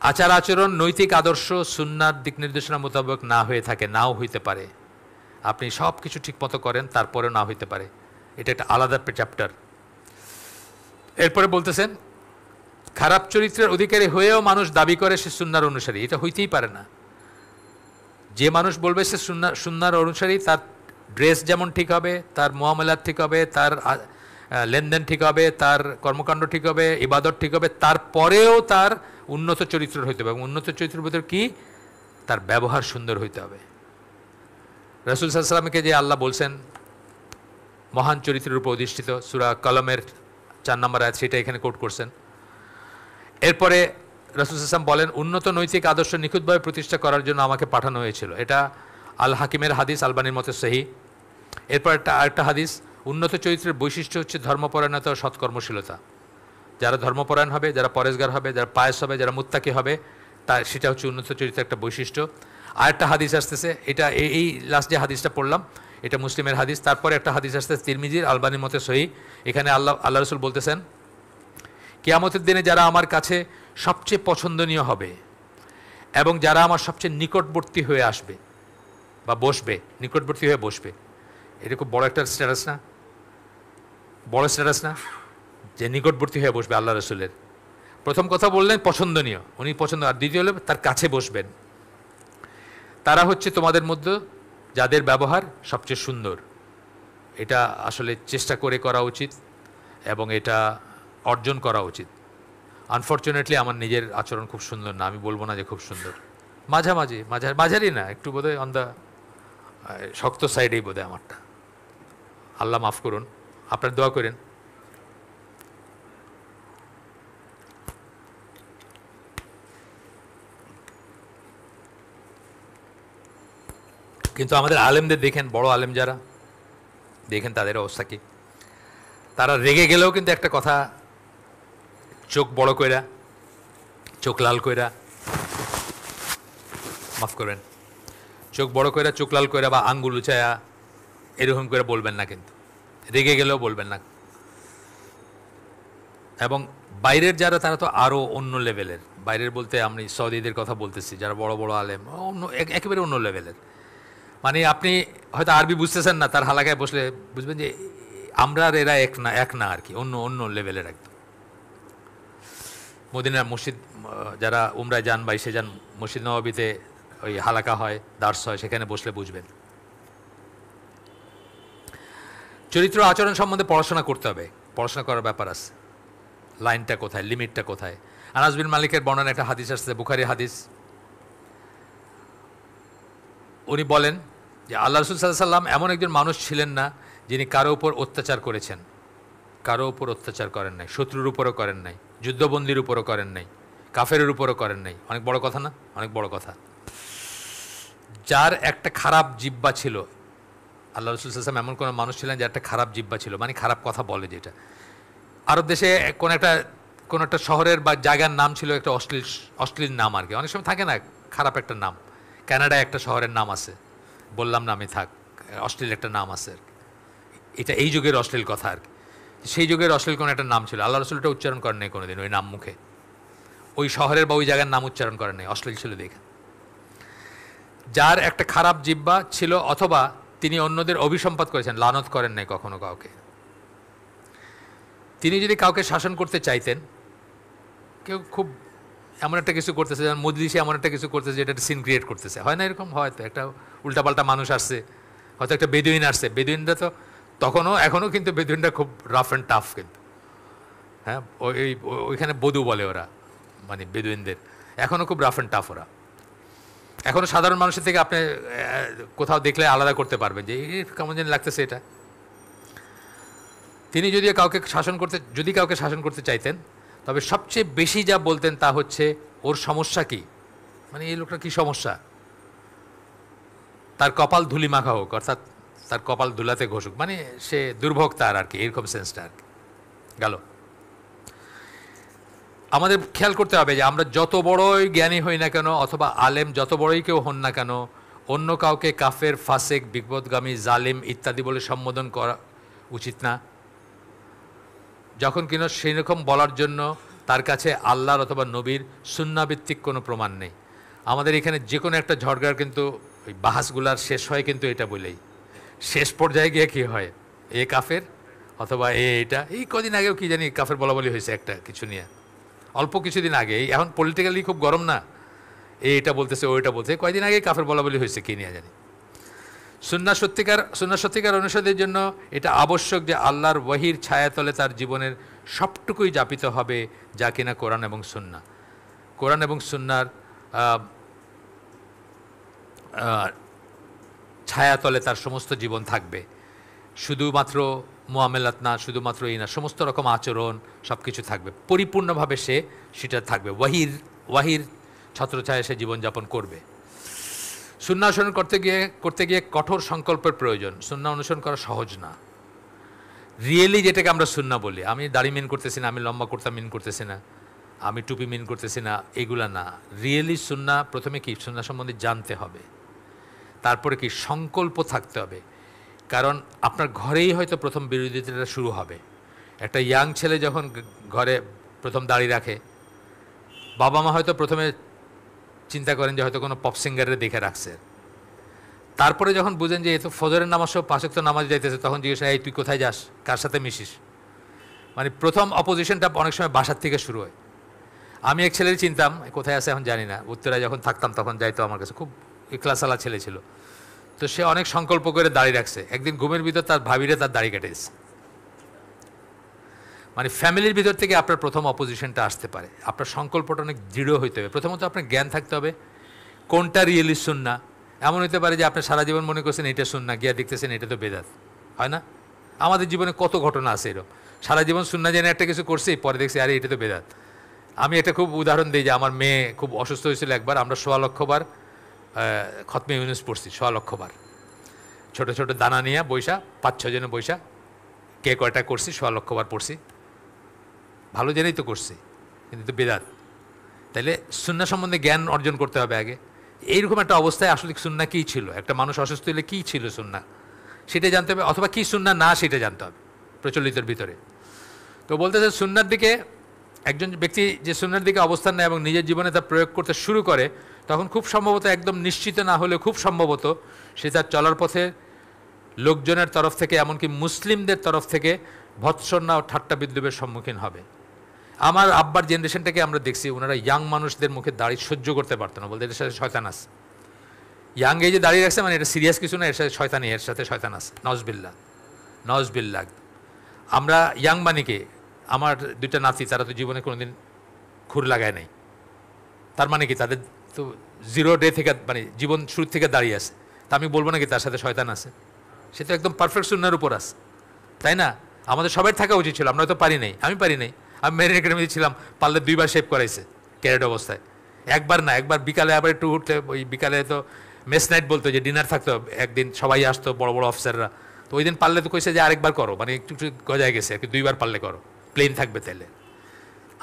আচার আচরণ, নৈতিক আদর্শ সুন্নাহর দিক নির্দেশনা মোতাবেক না হয়ে থাকে, নাও হইতে পারে। আপনি সব কিছু ঠিক মতো করেন, তারপরেও না হইতে পারে। এটা একটা আলাদা চ্যাপ্টার। এরপরে বলতেছেন খারাপ চরিত্রের অধিকারী হয়েও মানুষ দাবি করে সে সুন্নাহর অনুসারী, এটা হইতেই পারে না। যে মানুষ বলবে সে সুন্নাহর অনুসারী, তার ড্রেস যেমন ঠিক হবে, তার মুআমালাত ঠিক হবে, তার লেনদেন ঠিক হবে, তার কর্মকাণ্ড ঠিক হবে, ইবাদত ঠিক হবে, তারপরেও তার উন্নত চরিত্র হইতে হবে। এবং উন্নত চরিত্রের ভিতর কি? তার ব্যবহার সুন্দর হইতে হবে। রাসূল সাল্লাল্লাহু আলাইহি ওয়াসাল্লামকে যে আল্লাহ বলছেন মহান চরিত্রের উপর অধিষ্ঠিত, সূরা কলমের 4 নম্বর আয়াত, সেটা এখানে কোট করছেন। এরপরে রাসূল সাল্লাল্লাহু আলাইহি ওয়াসাল্লাম বলেন, উন্নত নৈতিক আদর্শ নিখুঁতভাবে প্রতিষ্ঠা করার জন্য আমাকে পাঠানো হয়েছিল। এটা আল হাকিমের হাদিস, আলবানির মতে সহি। এরপর আরেকটা হাদিস, উন্নত চরিত্রের বৈশিষ্ট্য হচ্ছে ধর্মপরায়ণতা ও সৎকর্মশীলতা। যারা ধর্মপরায়ণ হবে, যারা পরেশগার হবে, যারা পায়েস হবে, যারা মুত্তাকি হবে, সেটা হচ্ছে উন্নত চরিত্রের একটা বৈশিষ্ট্য। আরেকটা হাদিস আসতেছে, এটা এই লাস্ট যে হাদিসটা পড়লাম এটা মুসলিমের হাদিস। তারপরে একটা হাদিস আসতেছে তিরমিজির, আলবানির মতে সহি। এখানে আল্লাহ রসুল বলতেছেন, কিয়ামতের দিনে যারা আমার কাছে সবচেয়ে পছন্দনীয় হবে এবং যারা আমার সবচেয়ে নিকটবর্তী হয়ে আসবে বা বসবে, নিকটবর্তী হয়ে বসবে, এটা খুব বড় একটা স্ট্যাটাস না? বড় স্ট্যাটাস না যে নিকটবর্তী হয়ে বসবে আল্লাহ রসুলের? প্রথম কথা বললেন পছন্দনীয়, উনি পছন্দ, আর দ্বিতীয় হলে তার কাছে বসবেন। তারা হচ্ছে তোমাদের মধ্যে যাদের ব্যবহার সবচেয়ে সুন্দর। এটা আসলে চেষ্টা করে করা উচিত এবং এটা অর্জন করা উচিত। আনফর্চুনেটলি আমার নিজের আচরণ খুব সুন্দর না, আমি বলবো না যে খুব সুন্দর, মাঝারি না, একটু বোধহয় অন দ্য শক্ত সাইডেই বোধহয় আমারটা। আল্লাহ মাফ করুন, আপনার দোয়া করেন। কিন্তু আমাদের আলেমদের দেখেন, বড় আলেম যারা দেখেন তাদের অবস্থা কি? তারা রেগে গেলেও কিন্তু একটা কথা, চোখ বড় কইরা, চোখ লাল কইরা, মাফ করবেন, চোখ বড় কইরা, চোখ লাল কইরা বা আঙ্গুল উচায়া এরকম করে বলবেন না, কিন্তু রেগে গেলেও বলবেন না। এবং বাইরের যারা, তারা তো আরও অন্য লেভেলের। বাইরের বলতে আমি সৌদিদের কথা বলতেছি, যারা বড় বড় আলেম, অন্য একেবারে অন্য লেভেলের। মানে আপনি হয়তো আরবি বুঝতেছেন না, তার হালাকায় বসলে বুঝবেন যে আমরা আর এরা এক না আর কি, অন্য লেভেলের একদম। মদিনার মসজিদ, যারা উমরায় যান বা এসে যান, মসজিদ নববীতে ওই হালাকা হয়, দার্স হয়, সেখানে বসলে বুঝবেন। চরিত্র আচরণ সম্বন্ধে পড়াশোনা করতে হবে, পড়াশোনা করার ব্যাপার আছে। লাইনটা কোথায়, লিমিটটা কোথায়? আনাস বিন মালিকের বর্ণনা একটা হাদিস আসছে, বুখারী হাদিস। উনি বলেন যে আল্লাহ রাসূল সাল্লাল্লাহু আলাইহি ওয়াসাল্লাম এমন একজন মানুষ ছিলেন না যিনি কারো উপর অত্যাচার করেছেন। কারো উপর অত্যাচার করেন নাই, শত্রুর উপরও করেন নাই, যুদ্ধবন্দির উপরও করেন নাই, কাফেরের উপরও করেন নাই। অনেক বড় কথা না? অনেক বড় কথা। যার একটা খারাপ জিহ্বা ছিল, আল্লাহ রাসূল সাল্লাল্লাহু আলাইহি ওয়াসাল্লাম এমন কোনো মানুষ ছিলেন যার একটা খারাপ জিহ্বা ছিল, মানে খারাপ কথা বলে। যেটা আরব দেশে কোন একটা শহরের বা জায়গার নাম ছিল একটা অশ্লীল নাম আর কি, অনেক সময় থাকে না খারাপ একটা নাম। কানাডায় একটা শহরের নাম আছে, বললাম না আমি, থাক, অশ্লীল একটা নাম আছে আর কি। এটা এই যুগের অশ্লীল কথা আর কি। সেই যুগের অশ্লীল কোনো একটা নাম ছিল, আল্লাহ রাসূল এটা উচ্চারণ করেন নাই কোনোদিন, ওই নাম মুখে, ওই শহরের বা ওই জায়গার নাম উচ্চারণ করেন নাই, অশ্লীল ছিল দেখে। যার একটা খারাপ জিহ্বা ছিল, অথবা তিনি অন্যদের অভিসম্পাত করেছেন, লানত করেন নাই কখনো কাউকে। তিনি যদি কাউকে শাসন করতে চাইতেন, কেউ খুব এমন একটা কিছু করতেছে, যেমন মজলিসে এমন একটা কিছু করতেছে যেটা সিন ক্রিয়েট করতেছে, হয় না এরকম? হয়তো একটা উল্টাপাল্টা মানুষ আসছে, হয়তো একটা বেদুইন আসছে। বেদুইনরা তো তখনও এখনও কিন্তু বেদুইনরা খুব রাফ অ্যান্ড টাফ কিন্তু, হ্যাঁ, ওইখানে বধু বলে ওরা, মানে বেদুইনদের এখনও খুব রাফ অ্যান্ড টাফ ওরা। এখনও সাধারণ মানুষের থেকে আপনি কোথাও দেখলে আলাদা করতে পারবেন যে কেমন যেন লাগতেছে এটা। তিনি যদি কাউকে শাসন করতে চাইতেন, তবে সবচেয়ে বেশি যা বলতেন তা হচ্ছে ওর সমস্যা কি, মানে এই লোকটা কি সমস্যা, তার কপাল ধুলি মাখা হোক, অর্থাৎ তার কপাল ধুলাতে ঘষুক, মানে সে দুর্ভোগ তার আর কি, এরকম সেন্সটা আর কি গেল। আমাদের খেয়াল করতে হবে যে আমরা যত বড়ই জ্ঞানী হই না কেন, অথবা আলেম যত বড়ই কেউ হন না কেন, অন্য কাউকে কাফের, ফাসেক, বিপদগামী, জালিম ইত্যাদি বলে সম্বোধন করা উচিত না, যখন কিনা সেই রকম বলার জন্য তার কাছে আল্লাহর অথবা নবীর সুন্নাভিত্তিক কোনো প্রমাণ নেই। আমাদের এখানে যে কোনো একটা ঝগড়ার কিন্তু ওই বাহাসগুলার শেষ হয় কিন্তু এটা বলেই, শেষ পর্যায়ে গিয়ে কী হয়, কাফের অথবা এটা। এই কদিন আগেও কি জানি কাফের বলা বলি হয়েছে একটা কিছু নিয়ে, অল্প কিছুদিন আগে, এখন পলিটিক্যালি খুব গরম না, এটা বলতেছে ওইটা বলছে, কয়েকদিন আগে কাফের বলা বলি হয়েছে, কে নিয়ে জানি। সুন্নাহ সত্যিকার অনুসারীদের জন্য এটা আবশ্যক যে আল্লাহর ওয়াহির ছায়াতলে তার জীবনের সবটুকুই যাপিত হবে, যা কিনা কোরআন এবং সুন্নাহ। কোরআন এবং সুন্নাহর ছায়াতলে তার সমস্ত জীবন থাকবে। শুধুমাত্র মুআমেলাত না, শুধুমাত্র এই না, সমস্ত রকম আচরণ সব কিছু থাকবে, পরিপূর্ণভাবে সেটা থাকবে, ওয়াহির ছত্রছায়ায় সে জীবনযাপন করবে। সুন্নাহ অনুসরণ করতে গিয়ে কঠোর সংকল্পের প্রয়োজন। সুন্নাহ অনুসরণ করা সহজ না। রিয়েলি যেটাকে আমরা সুন্নাহ বলি, আমি দাড়ি মিন করতেছি না, আমি লম্বা কুর্তা মিন করতেছি না, আমি টুপি মিন করতেছি না, এগুলা না। রিয়েলি সুন্নাহ প্রথমে কি, সুন্নাহ সম্বন্ধে জানতে হবে, তারপরে কি সংকল্প থাকতে হবে। কারণ আপনার ঘরেই হয়তো প্রথম বিরোধিতাটা শুরু হবে। একটা ইয়াং ছেলে যখন ঘরে প্রথম দাড়ি রাখে, বাবা মা হয়তো প্রথমে চিন্তা করেন যে হয়তো কোনো পপ সিঙ্গারে দেখে রাখছে। তারপরে যখন বুঝেন যে এ তো ফজরের নামাজ সব 5 ওয়াক্ত নামাজ যাইতেছে, তখন জিজ্ঞেস হয়, এই তুই কোথায় যাস, কার সাথে মিশিস। মানে প্রথম অপোজিশনটা অনেক সময় বাসার থেকে শুরু হয়। আমি এক ছেলের চিনতাম, কোথায় আছে এখন জানি না, উত্তরায় যখন থাকতাম তখন যাইতো আমার কাছে, খুব ইখলাসালা ছেলে ছিল। তো সে অনেক সংকল্প করে দাড়ি রাখছে, একদিন ঘুমের ভিতর তার ভাবিরে তার দাড়ি কেটেছে। মানে ফ্যামিলির ভিতর থেকে আপনার প্রথম অপোজিশনটা আসতে পারে। আপনার সংকল্পটা অনেক দৃঢ় হইতে হবে। প্রথমত আপনার জ্ঞান থাকতে হবে কোনটা রিয়েলি সুন্নাহ। এমন হতে পারে যে আপনি সারা জীবন মনে করছেন এটা সুন্নাহ, গিয়া দেখতেছেন এটা তো বেদাত, হয় না? আমাদের জীবনে কত ঘটনা আছে এরকম, সারা জীবন সুন্নাহ জেনে একটা কিছু করছি, পরে দেখছি আরে এটা তো বেদাত। আমি এটা খুব উদাহরণ দিই যে আমার মেয়ে খুব অসুস্থ হয়েছিল একবার, আমরা 1.25 লক্ষ বার খতমে ইউনুস পড়ছি, 1.25 লক্ষ বার, ছোটো ছোটো দানা নিয়ে বৈশা, 5-6 জনে বৈশা, কে কয়টা করছি, 1.25 লক্ষ বার পড়ছি। ভালো জেনেই তো করছি, কিন্তু তো বেদাত। তাইলে সুন্নাহ সম্বন্ধে জ্ঞান অর্জন করতে হবে আগে। এইরকম একটা অবস্থায় আসলে সুন্নাহ কী ছিল, একটা মানুষ অসুস্থ হলে কী ছিল সুন্নাহ সেটা জানতে হবে, অথবা কী সুন্নাহ না সেটা জানতে হবে প্রচলিতের ভিতরে। তো বলতেছে সুন্নাহর দিকে একজন ব্যক্তি যে সুন্নাহর দিকে অবস্থান নেয় এবং নিজের জীবনে তা প্রয়োগ করতে শুরু করে, তখন খুব সম্ভবত, একদম নিশ্চিত না হলেও খুব সম্ভবত, সে তার চলার পথে লোকজনের তরফ থেকে, এমনকি মুসলিমদের তরফ থেকে ভৎসনা ও ঠাট্টা বিদ্রুপের সম্মুখীন হবে। আমার আব্বার জেনারেশনটাকে আমরা দেখছি, ওনারা ইয়াং মানুষদের মুখে দাড়ি সহ্য করতে পারতো না, বলতে এর সাথে শয়তান আছে। ইয়াং এজে দাঁড়িয়ে রাখছে মানে এটা সিরিয়াস কিছু না, এর সাথে শয়তানি, এর সাথে শয়তান আছে। নজবিল্লাহ। আমরা ইয়াং বানিকে, আমার 2টা নাতি, তারা তো জীবনে কোনোদিন খুর লাগায় নাই। তার মানে কি, তাদের তো 0 ডে থেকে, মানে জীবন শুরু থেকে দাঁড়িয়ে আছে। তা আমি বলবো না কি তার সাথে শয়তান আছে? সে তো একদম পারফেক্ট সুন্নাহর উপর আছে, তাই না? আমাদের সবাই থাকা উচিত ছিল, আমরা তো পারি নাই। আমি পারি নাই, আমি মেরিন একাডেমিতে ছিলাম, পারলে 2 বার শেভ করাইছে ক্যারেট অবস্থায়। একবার না, একবার বিকালে আবার একটু উঠতে, ওই বিকালে তো মেস নাইট বলতো, যে ডিনার থাকতো একদিন, সবাই আসতো বড় বড় অফিসাররা। তো ওই দিন পারলে তো কইছে যে আরেকবার করো, মানে একটু একটু গজায় গেছে আর কি, 2 বার পারলে করো, প্লেন থাকবে তাইলে।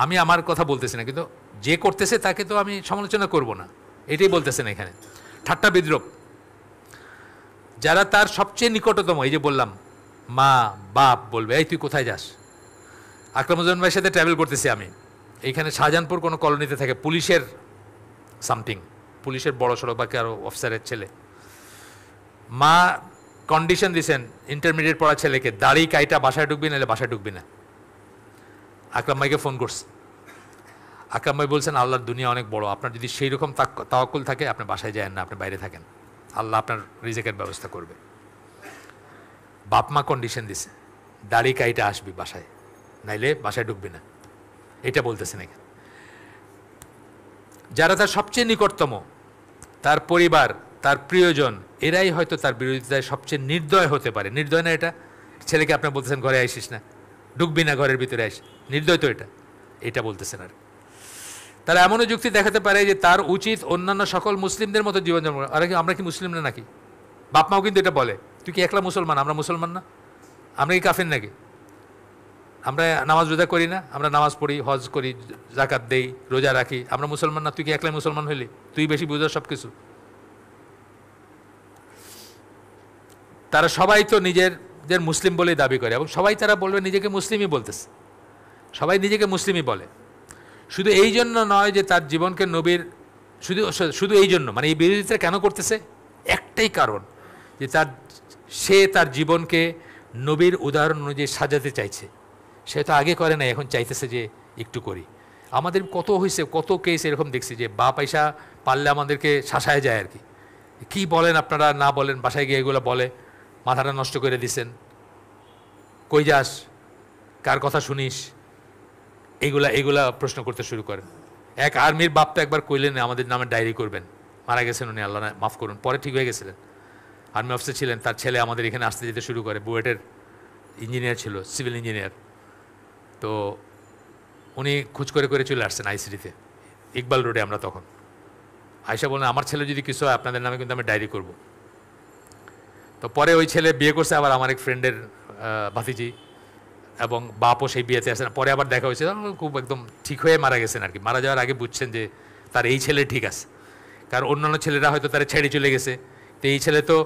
আমি আমার কথা বলতেছি না, কিন্তু যে করতেছে তাকে তো আমি সমালোচনা করব না, এটাই বলতেছেন এখানে। ঠাট্টা বিদ্রুপ, যারা তার সবচেয়ে নিকটতম, এই যে বললাম মা বাপ বলবে, এই তুই কোথায় যাস। আকরামুজ্জামান ভাইয়ের সাথে ট্রাভেল করতেছি আমি, এইখানে শাহজাহানপুর কোনো কলোনিতে থাকে, পুলিশের সামথিং, পুলিশের বড় সড়ো বা কারো অফিসারের ছেলে। মা কন্ডিশন দিয়েছেন ইন্টারমিডিয়েট পড়া ছেলেকে, দাড়ি কাইটা বাসায় ঢুকবি, নাহলে বাসায় ঢুকবি না। আকরাম ভাইকে ফোন করছে, আকরাম ভাই বলছেন আল্লাহর দুনিয়া অনেক বড়, আপনার যদি সেই রকম তাওয়াক্কুল থাকে, আপনি বাসায় যায়েন না, আপনি বাইরে থাকেন, আল্লাহ আপনার রিজেকের ব্যবস্থা করবে। বাপ মা কন্ডিশন দিছে, দাড়ি কাইটা আসবি বাসায়, নাইলে বাসায় ঢুকবি না, এটা বলতেছে নাকি। যারা তার সবচেয়ে নিকটতম, তার পরিবার, তার প্রিয়জন, এরাই হয়তো তার বিরোধিতায় সবচেয়ে নির্দয় হতে পারে। নির্দয় না এটা? ছেলেকে আপনার বলতেছেন ঘরে আইসিস না, ঢুকবি না ঘরের ভিতরে আইস, নির্দয় তো এটা বলতেছেন। আর তারা এমনও যুক্তি দেখাতে পারে যে তার উচিত অন্যান্য সকল মুসলিমদের মতো জীবনযাপন। আর কি আমরা কি মুসলিম না নাকি? বাপ মাও কিন্তু এটা বলে, তুই কি একলা মুসলমান, আমরা মুসলমান না? আমরা কি কাফের নাকি? আমরা নামাজ রোজা করি না? আমরা নামাজ পড়ি, হজ করি, জাকাত দেই, রোজা রাখি, আমরা মুসলমান না? তুই কি একলাই মুসলমান হইলি? তুই বেশি বুঝার সব কিছু। তারা সবাই তো নিজেদের মুসলিম বলেই দাবি করে, এবং সবাই তারা বলবে নিজেকে মুসলিমই বলতেছে, সবাই নিজেকে মুসলিমই বলে। শুধু এই জন্য নয় যে তার জীবনকে নবীর, শুধু এই জন্য, মানে এই বিরোধিতা কেন করতেছে? একটাই কারণ, যে সে তার জীবনকে নবীর উদাহরণ অনুযায়ী সাজাতে চাইছে। সে তো আগে করে না, এখন চাইতেছে যে একটু করি। আমাদের কত হয়েছে, কত কেস এরকম দেখছি যে বাপ পয়সা পারলে আমাদেরকে শাসায় যায় আর কি, কী বলেন আপনারা, না বলেন, বাসায় গিয়ে এগুলো বলে, মাথাটা নষ্ট করে দিছেন, কই যাস, কার কথা শুনিস, এগুলা প্রশ্ন করতে শুরু করেন। এক আর্মির বাপ তো একবার কইলেন আমাদের নামে ডায়েরি করবেন, মারা গেছেন উনি, আল্লাহ মাফ করুন, পরে ঠিক হয়ে গেছিলেন, আর্মি অফিসার ছিলেন, তার ছেলে আমাদের এখানে আসতে যেতে শুরু করে, বুয়েটের ইঞ্জিনিয়ার ছিল, সিভিল ইঞ্জিনিয়ার। তো উনি খোঁজ করে করে চলে আসছেন আইসিডিতে, ইকবাল রোডে আমরা তখন। আয়সা বলেন আমার ছেলে যদি কিছু হয় আপনাদের নামে কিন্তু আমি ডায়েরি করব। তো পরে ওই ছেলে বিয়ে করছে আবার আমার এক ফ্রেন্ডের ভাতিজি, এবং বাপও সেই বিয়েতে আসেন। পরে আবার দেখা হয়েছে, খুব একদম ঠিক হয়ে মারা গেছেন আর কি। মারা যাওয়ার আগে বুঝছেন যে তার এই ছেলে ঠিক আছে, কারণ অন্যান্য ছেলেরা হয়তো তারা ছেড়ে চলে গেছে, তো এই ছেলে তো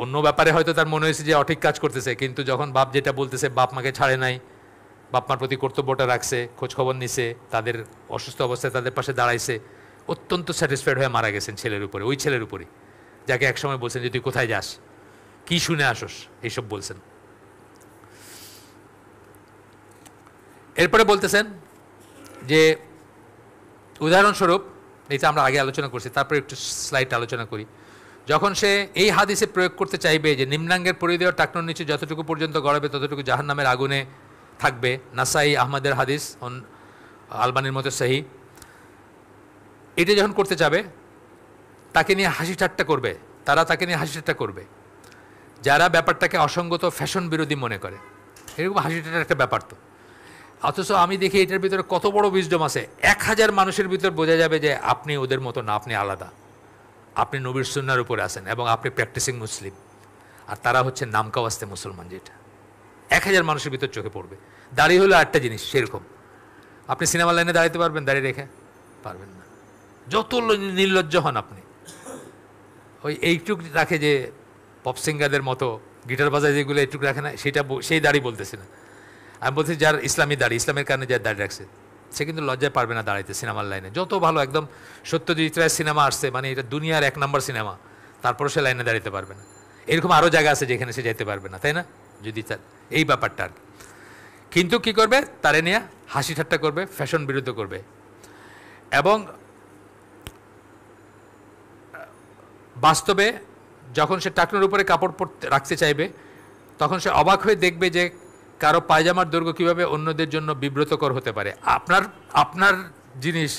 অন্য ব্যাপারে হয়তো তার মনে হয়েছে যে অঠিক কাজ করতেছে, কিন্তু যখন বাপ যেটা বলতেছে, বাপ মাকে ছাড়ে নাই, বাপ মার প্রতি কর্তব্যটা রাখছে, খোঁজখবর নিছে, তাদের অসুস্থ অবস্থায় তাদের পাশে দাঁড়াইছে, অত্যন্ত স্যাটিসফাইড হয়ে মারা গেছেন ছেলের উপরে, ওই ছেলের উপরে, যাকে একসময় বলছেন যে তুই কোথায় যাস, কি শুনে আসস, এইসব বলছেন। এরপরে বলতেছেন যে উদাহরণস্বরূপ, এটা আমরা আগে আলোচনা করছি, তারপরে একটু স্লাইড আলোচনা করি। যখন সে এই হাদিসে প্রয়োগ করতে চাইবে যে নিম্নাঙ্গের পরিধেয় টাকনোর নিচে যতটুকু পর্যন্ত গড়াবে ততটুকু জাহান্নামের আগুনে থাকবে, নাসাই আহমদের হাদিস, আলবানির মতো সহি, এটা যখন করতে যাবে তাকে নিয়ে হাসি ঠাট্টা করবে, তারা তাকে নিয়ে হাসি ঠাট্টা করবে যারা ব্যাপারটাকে অসঙ্গত ফ্যাশন বিরোধী মনে করে। এরকম হাসি ঠাট্টার একটা ব্যাপার তো, অথচ আমি দেখি এটার ভিতরে কত বড় উইজডম আছে। 1000 মানুষের ভিতর বোঝা যাবে যে আপনি ওদের মতো না, আপনি আলাদা, আপনি নবীর সুন্নাহর উপরে আছেন এবং আপনি প্র্যাকটিসিং মুসলিম, আর তারা হচ্ছে নামকাওয়াস্তে মুসলমান। যেটা 1000 মানুষের ভিতর চোখে পড়বে। দাঁড়িয়ে হলো একটা জিনিস, সেরকম আপনি সিনেমা লাইনে দাঁড়াতে পারবেন দাঁড়িয়ে রেখে? পারবেন না। যত নির্লজ্জ হন আপনি, ওই এইটুক রাখে যে পপ সিঙ্গারদের মতো গিটার বাজায় যেগুলো এইটুক রাখে না, সেটা সেই দাড়ি বলতেছে না, আমি বলছি যার ইসলামী দাড়ি, ইসলামের কারণে যার দাড়ি রাখছে, সে কিন্তু লজ্জায় পারবে না দাঁড়াইতে সিনেমার লাইনে। যত ভালো একদম সত্যজিৎ রায়ের সিনেমা আসছে, মানে এটা দুনিয়ার 1 নম্বর সিনেমা, তারপরও সে লাইনে দাঁড়াতে পারবে না। এরকম আরও জায়গা আছে যেখানে সে যেতে পারবে না, তাই না? যদি তার এই ব্যাপারটা আর কি। কিন্তু কী করবে, তারে নিয়ে হাসি ঠাট্টা করবে, ফ্যাশন বিরুদ্ধ করবে, এবং বাস্তবে যখন সে টাকনোর উপরে কাপড় রাখতে চাইবে তখন সে অবাক হয়ে দেখবে যে কারো পায়জামার দৈর্ঘ্য কীভাবে অন্যদের জন্য বিব্রতকর হতে পারে। আপনার জিনিস,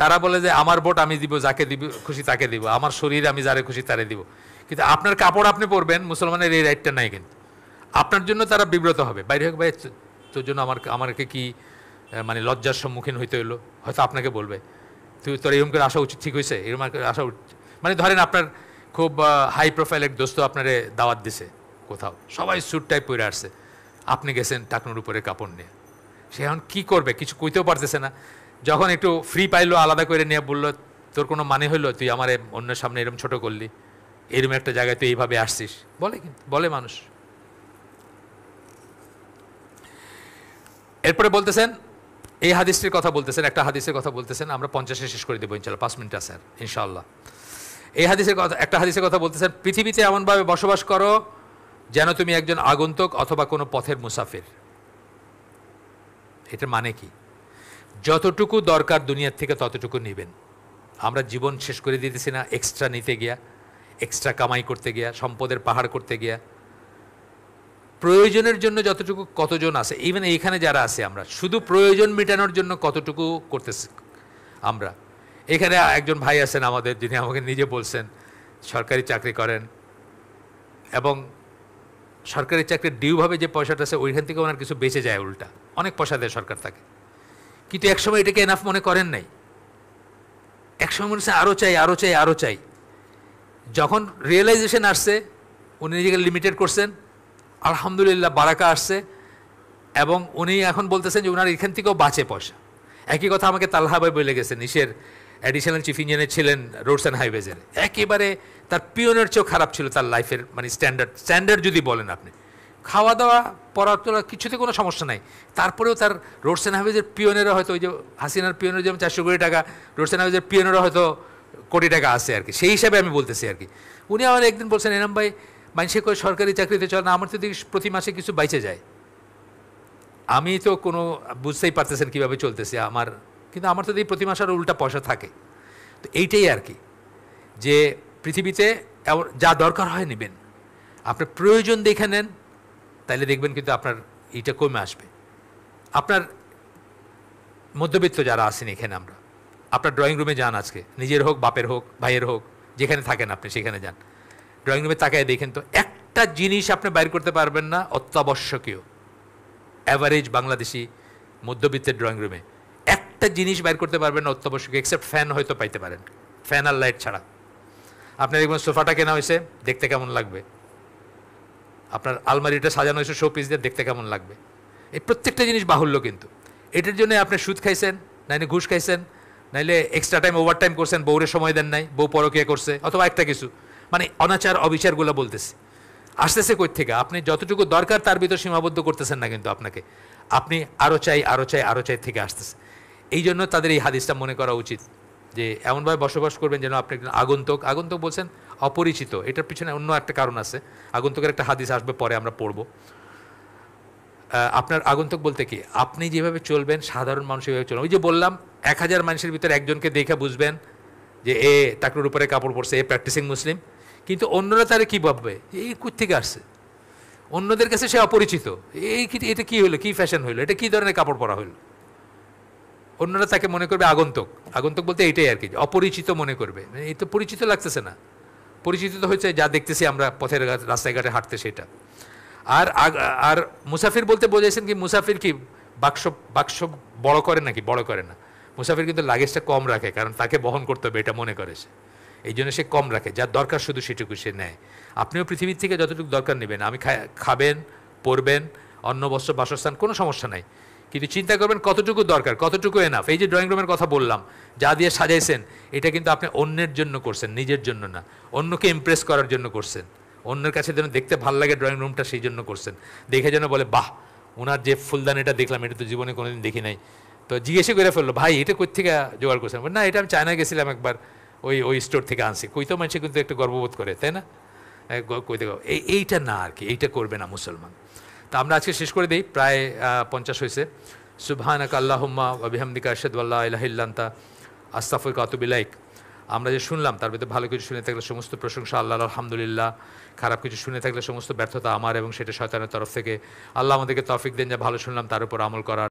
তারা বলে যে আমার ভোট আমি দিব, যাকে দিব খুশি তাকে দিব, আমার শরীর আমি যারে খুশি তারে দিব, কিন্তু আপনার কাপড় আপনি পরবেন, মুসলমানের এই রাইটটা নাই। কিন্তু আপনার জন্য তারা বিব্রত হবে, বাইরে হোক ভাই তোর জন্য আমাকে কি মানে লজ্জার সম্মুখীন হইতে হলো, হয়তো আপনাকে বলবে তুই তোর এরকম করে আসা উচিত, ঠিক হয়েছে, এরকম করে আসা উচিত। মানে ধরেন আপনার খুব হাই প্রোফাইল এক দোস্ত আপনারে দাওয়াত দিছে কোথাও, সবাই স্যুট টাইপ পরে আসছে, আপনি গেছেন টাকনোর উপরে কাপড় নিয়ে, সে এখন কী করবে, কিছু কইতেও পারতেছে না। যখন একটু ফ্রি পাইলো আলাদা করে নিয়ে বললো তোর কোনো মানে হইলো, তুই আমার অন্যের সামনে এরকম ছোটো করলি, এরকম একটা জায়গায় তুই এইভাবে আসছিস, বলে, কিন্তু বলে মানুষ। এরপরে বলতেছেন এই হাদিসটির কথা বলতেছেন, একটা হাদিসের কথা বলতেছেন, আমরা 50-এ শেষ করে দেবো ইনশাল্লাহ, 5 মিনিট আছে ইনশাআল্লাহ। এই হাদিসের কথা, একটা হাদিসের কথা বলতেছেন, পৃথিবীতে এমনভাবে বসবাস করো যেন তুমি একজন আগন্তুক অথবা কোনো পথের মুসাফির। এটার মানে কি? যতটুকু দরকার দুনিয়ার থেকে ততটুকু নেবেন। আমরা জীবন শেষ করে দিতেছি না এক্সট্রা নিতে গিয়া, এক্সট্রা কামাই করতে গিয়া, সম্পদের পাহাড় করতে গিয়া। প্রয়োজনের জন্য যতটুকু কতজন আছে, ইভেন এইখানে যারা আছে আমরা শুধু প্রয়োজন মেটানোর জন্য কতটুকু করতেছি আমরা। এখানে একজন ভাই আছেন আমাদের, যিনি আমাকে নিজে বলছেন সরকারি চাকরি করেন, এবং সরকারি চাকরির ডিউভাবে যে পয়সাটা আছে ওইখান থেকে ওনার কিছু বেঁচে যায়, উল্টা অনেক পয়সা দেয় সরকার তাকে, কিন্তু একসময় এটাকে এনাফ মনে করেন নাই, একসময় মনে হচ্ছে আরও চাই, আরও চাই, আরও চাই। যখন রিয়েলাইজেশন আসছে, উনি নিজেকে লিমিটেড করছেন, আলহামদুলিল্লাহ বারাকা আসছে, এবং উনি এখন বলতেছেন যে ওনার এখান থেকেও বাঁচে পয়সা। একই কথা আমাকে তালহা ভাই বলে গেছেন, ইসের অ্যাডিশনাল চিফ ইঞ্জিনিয়ার ছিলেন রোডস অ্যান্ড হাইওয়েজের, একেবারে তার পিওনের চেয়েও খারাপ ছিল তার লাইফের মানে স্ট্যান্ডার্ড যদি বলেন আপনি, খাওয়া দাওয়া পড়া তোলা কিছুতে কোনো সমস্যা নাই, তারপরেও তার রোডস অ্যান্ড হাইওয়েজের পিওনেরও হয়তো ওই যে হাসিনার পিওনের যেমন 400 কোটি টাকা, রোডস অ্যান্ড হাইওয়েজের পিওনেরও হয়তো কোটি টাকা আছে আর কি, সেই হিসাবে আমি বলতেছি আর কি। উনি আমার একদিন বলছেন, এনাম ভাই মানুষে করে সরকারি চাকরিতে চল না, আমার তো দেখি প্রতি মাসে কিছু বাইচে যায়। আমি তো কোনো বুঝতেই পারতেছেন কীভাবে চলতেছি আমার, কিন্তু আমার তো এই প্রতি মাসে আরও উল্টা পয়সা থাকে। তো এইটাই আর কি, যে পৃথিবীতে যা দরকার হয় নেবেন, আপনার প্রয়োজন দেখে নেন, তাইলে দেখবেন কিন্তু আপনার এইটা কমে আসবে। আপনার মধ্যবিত্ত যারা আছেন এখানে, আমরা আপনার ড্রয়িং রুমে যান আজকে, নিজের হোক, বাপের হোক, ভাইয়ের হোক, যেখানে থাকেন আপনি সেখানে যান, ড্রয়িং রুমে তাকায় দেখেন তো একটা জিনিস আপনি বাইর করতে পারবেন না অত্যাবশ্যকীয়। অ্যাভারেজ বাংলাদেশি মধ্যবিত্তের ড্রয়িং রুমে একটা জিনিস বাইর করতে পারবেন না অত্যাবশ্যকীয়, এক্সেপ্ট ফ্যান হয়তো পাইতে পারেন, ফ্যান আর লাইট ছাড়া। আপনার দেখবেন সোফাটা কেনা হয়েছে, দেখতে কেমন লাগবে, আপনার আলমারিটা সাজানো হয়েছে শো পিস দিয়ে, দেখতে কেমন লাগবে। এই প্রত্যেকটা জিনিস বাহুল্য, কিন্তু এটার জন্য আপনি সুদ খাইছেন, নাইলে ঘুষ খাইছেন, নাইলে এক্সট্রা টাইম ওভার টাইম করছেন, বউরে সময় দেন নাই, বউ পরকিয়া করছে, অথবা একটা কিছু, মানে অনাচার অবিচারগুলো বলতেছে। আসতেছে কই থেকে? আপনি যতটুকু দরকার তার ভিতর সীমাবদ্ধ করতেছেন না, কিন্তু আপনাকে আপনি আরও চাই, আরও চাই, আরও চাই থেকে আসতেছে। এই জন্য তাদের এই হাদিসটা মনে করা উচিত, যে এমনভাবে বসবাস করবেন যেন আপনি একজন আগন্তুক। আগন্তুক বলছেন অপরিচিত, এটার পিছনে অন্য একটা কারণ আছে, আগন্তুকের একটা হাদিস আসবে পরে আমরা পড়ব। আপনার আগন্তুক বলতে কি, আপনি যেভাবে চলবেন সাধারণ মানুষ এভাবে চলবেন। ওই যে বললাম 1000 মানুষের ভিতরে একজনকে দেখে বুঝবেন যে এ টাকরুর উপরে কাপড় পরছে, এ প্র্যাকটিসিং মুসলিম, কিন্তু অন্যরা তারা কী ভাববে, এই কোত্থেকে আসছে, অন্যদের কাছে সে অপরিচিত, এটা কী হলো, কী ফ্যাশন হইলো, এটা কী ধরনের কাপড় পরা হইলো, অন্যরা তাকে মনে করবে আগন্তুক। আগন্তুক বলতে এইটাই আর কি, অপরিচিত মনে করবে, এই তো পরিচিত লাগতেছে না। পরিচিত তো হচ্ছে যা দেখতেছি আমরা পথের রাস্তায় ঘাটে হাঁটতে, সেটা। আর আর মুসাফির বলতে বোঝাইছেন কি, মুসাফির কি বাক্স বাক্স বড় করে নাকি? বড় করে না। মুসাফির কিন্তু লাগেজটা কম রাখে, কারণ তাকে বহন করতে হবে এটা মনে করে সে, এই জন্য সে কম রাখে, যার দরকার শুধু সেটুকু সে নেয়। আপনিও পৃথিবীর থেকে যতটুকু দরকার নেবেন, আমি খাবেন, পরবেন, অন্ন বস্ত্র বাসস্থান, কোনো সমস্যা নাই, কিন্তু চিন্তা করবেন কতটুকু দরকার, কতটুকু এনাফ। এই যে ড্রয়িং রুমের কথা বললাম, যা দিয়ে সাজাইছেন, এটা কিন্তু আপনি অন্যের জন্য করছেন, নিজের জন্য না। অন্যকে ইমপ্রেস করার জন্য করছেন, অন্যের কাছে যেন দেখতে ভালো লাগে ড্রয়িং রুমটা, সেই জন্য করছেন। দেখে যেন বলে বাহ, ওনার যে ফুলদানিটা দেখলাম, এটা তো জীবনে কোনোদিন দেখি নাই। তো জিজ্ঞেসে করে ফেললো, ভাই এটা কোথা থেকে জোগাড় করছেন? না, এটা আমি চায়না গেছিলাম একবার, ওই স্টোর থেকে আনছি। কইতো মানুষে কিন্তু একটু গর্ববোধ করে, তাই না? কইতে এইটা না আর কি, এইটা করবে না মুসলমান। তা আমরা আজকে শেষ করে দিই, প্রায় 50 হয়েছে। সুবহানাকা আল্লাহুম্মা ওয়া বিহামদিকা আশহাদু আল্লা ইলাহা ইল্লা আনতা আস্তাগফিরুকা ওয়া আতুবু ইলাইক। আমরা যে শুনলাম তার ভিতরে ভালো কিছু শুনে থাকলে সমস্ত প্রশংসা আল্লাহর, আলহামদুলিল্লাহ। খারাপ কিছু শুনে থাকলে সমস্ত ব্যর্থতা আমার, এবং সেটা শয়তানের তরফ থেকে। আল্লাহ আমাদেরকে তৌফিক দেন যে ভালো শুনলাম তার উপর আমল করার।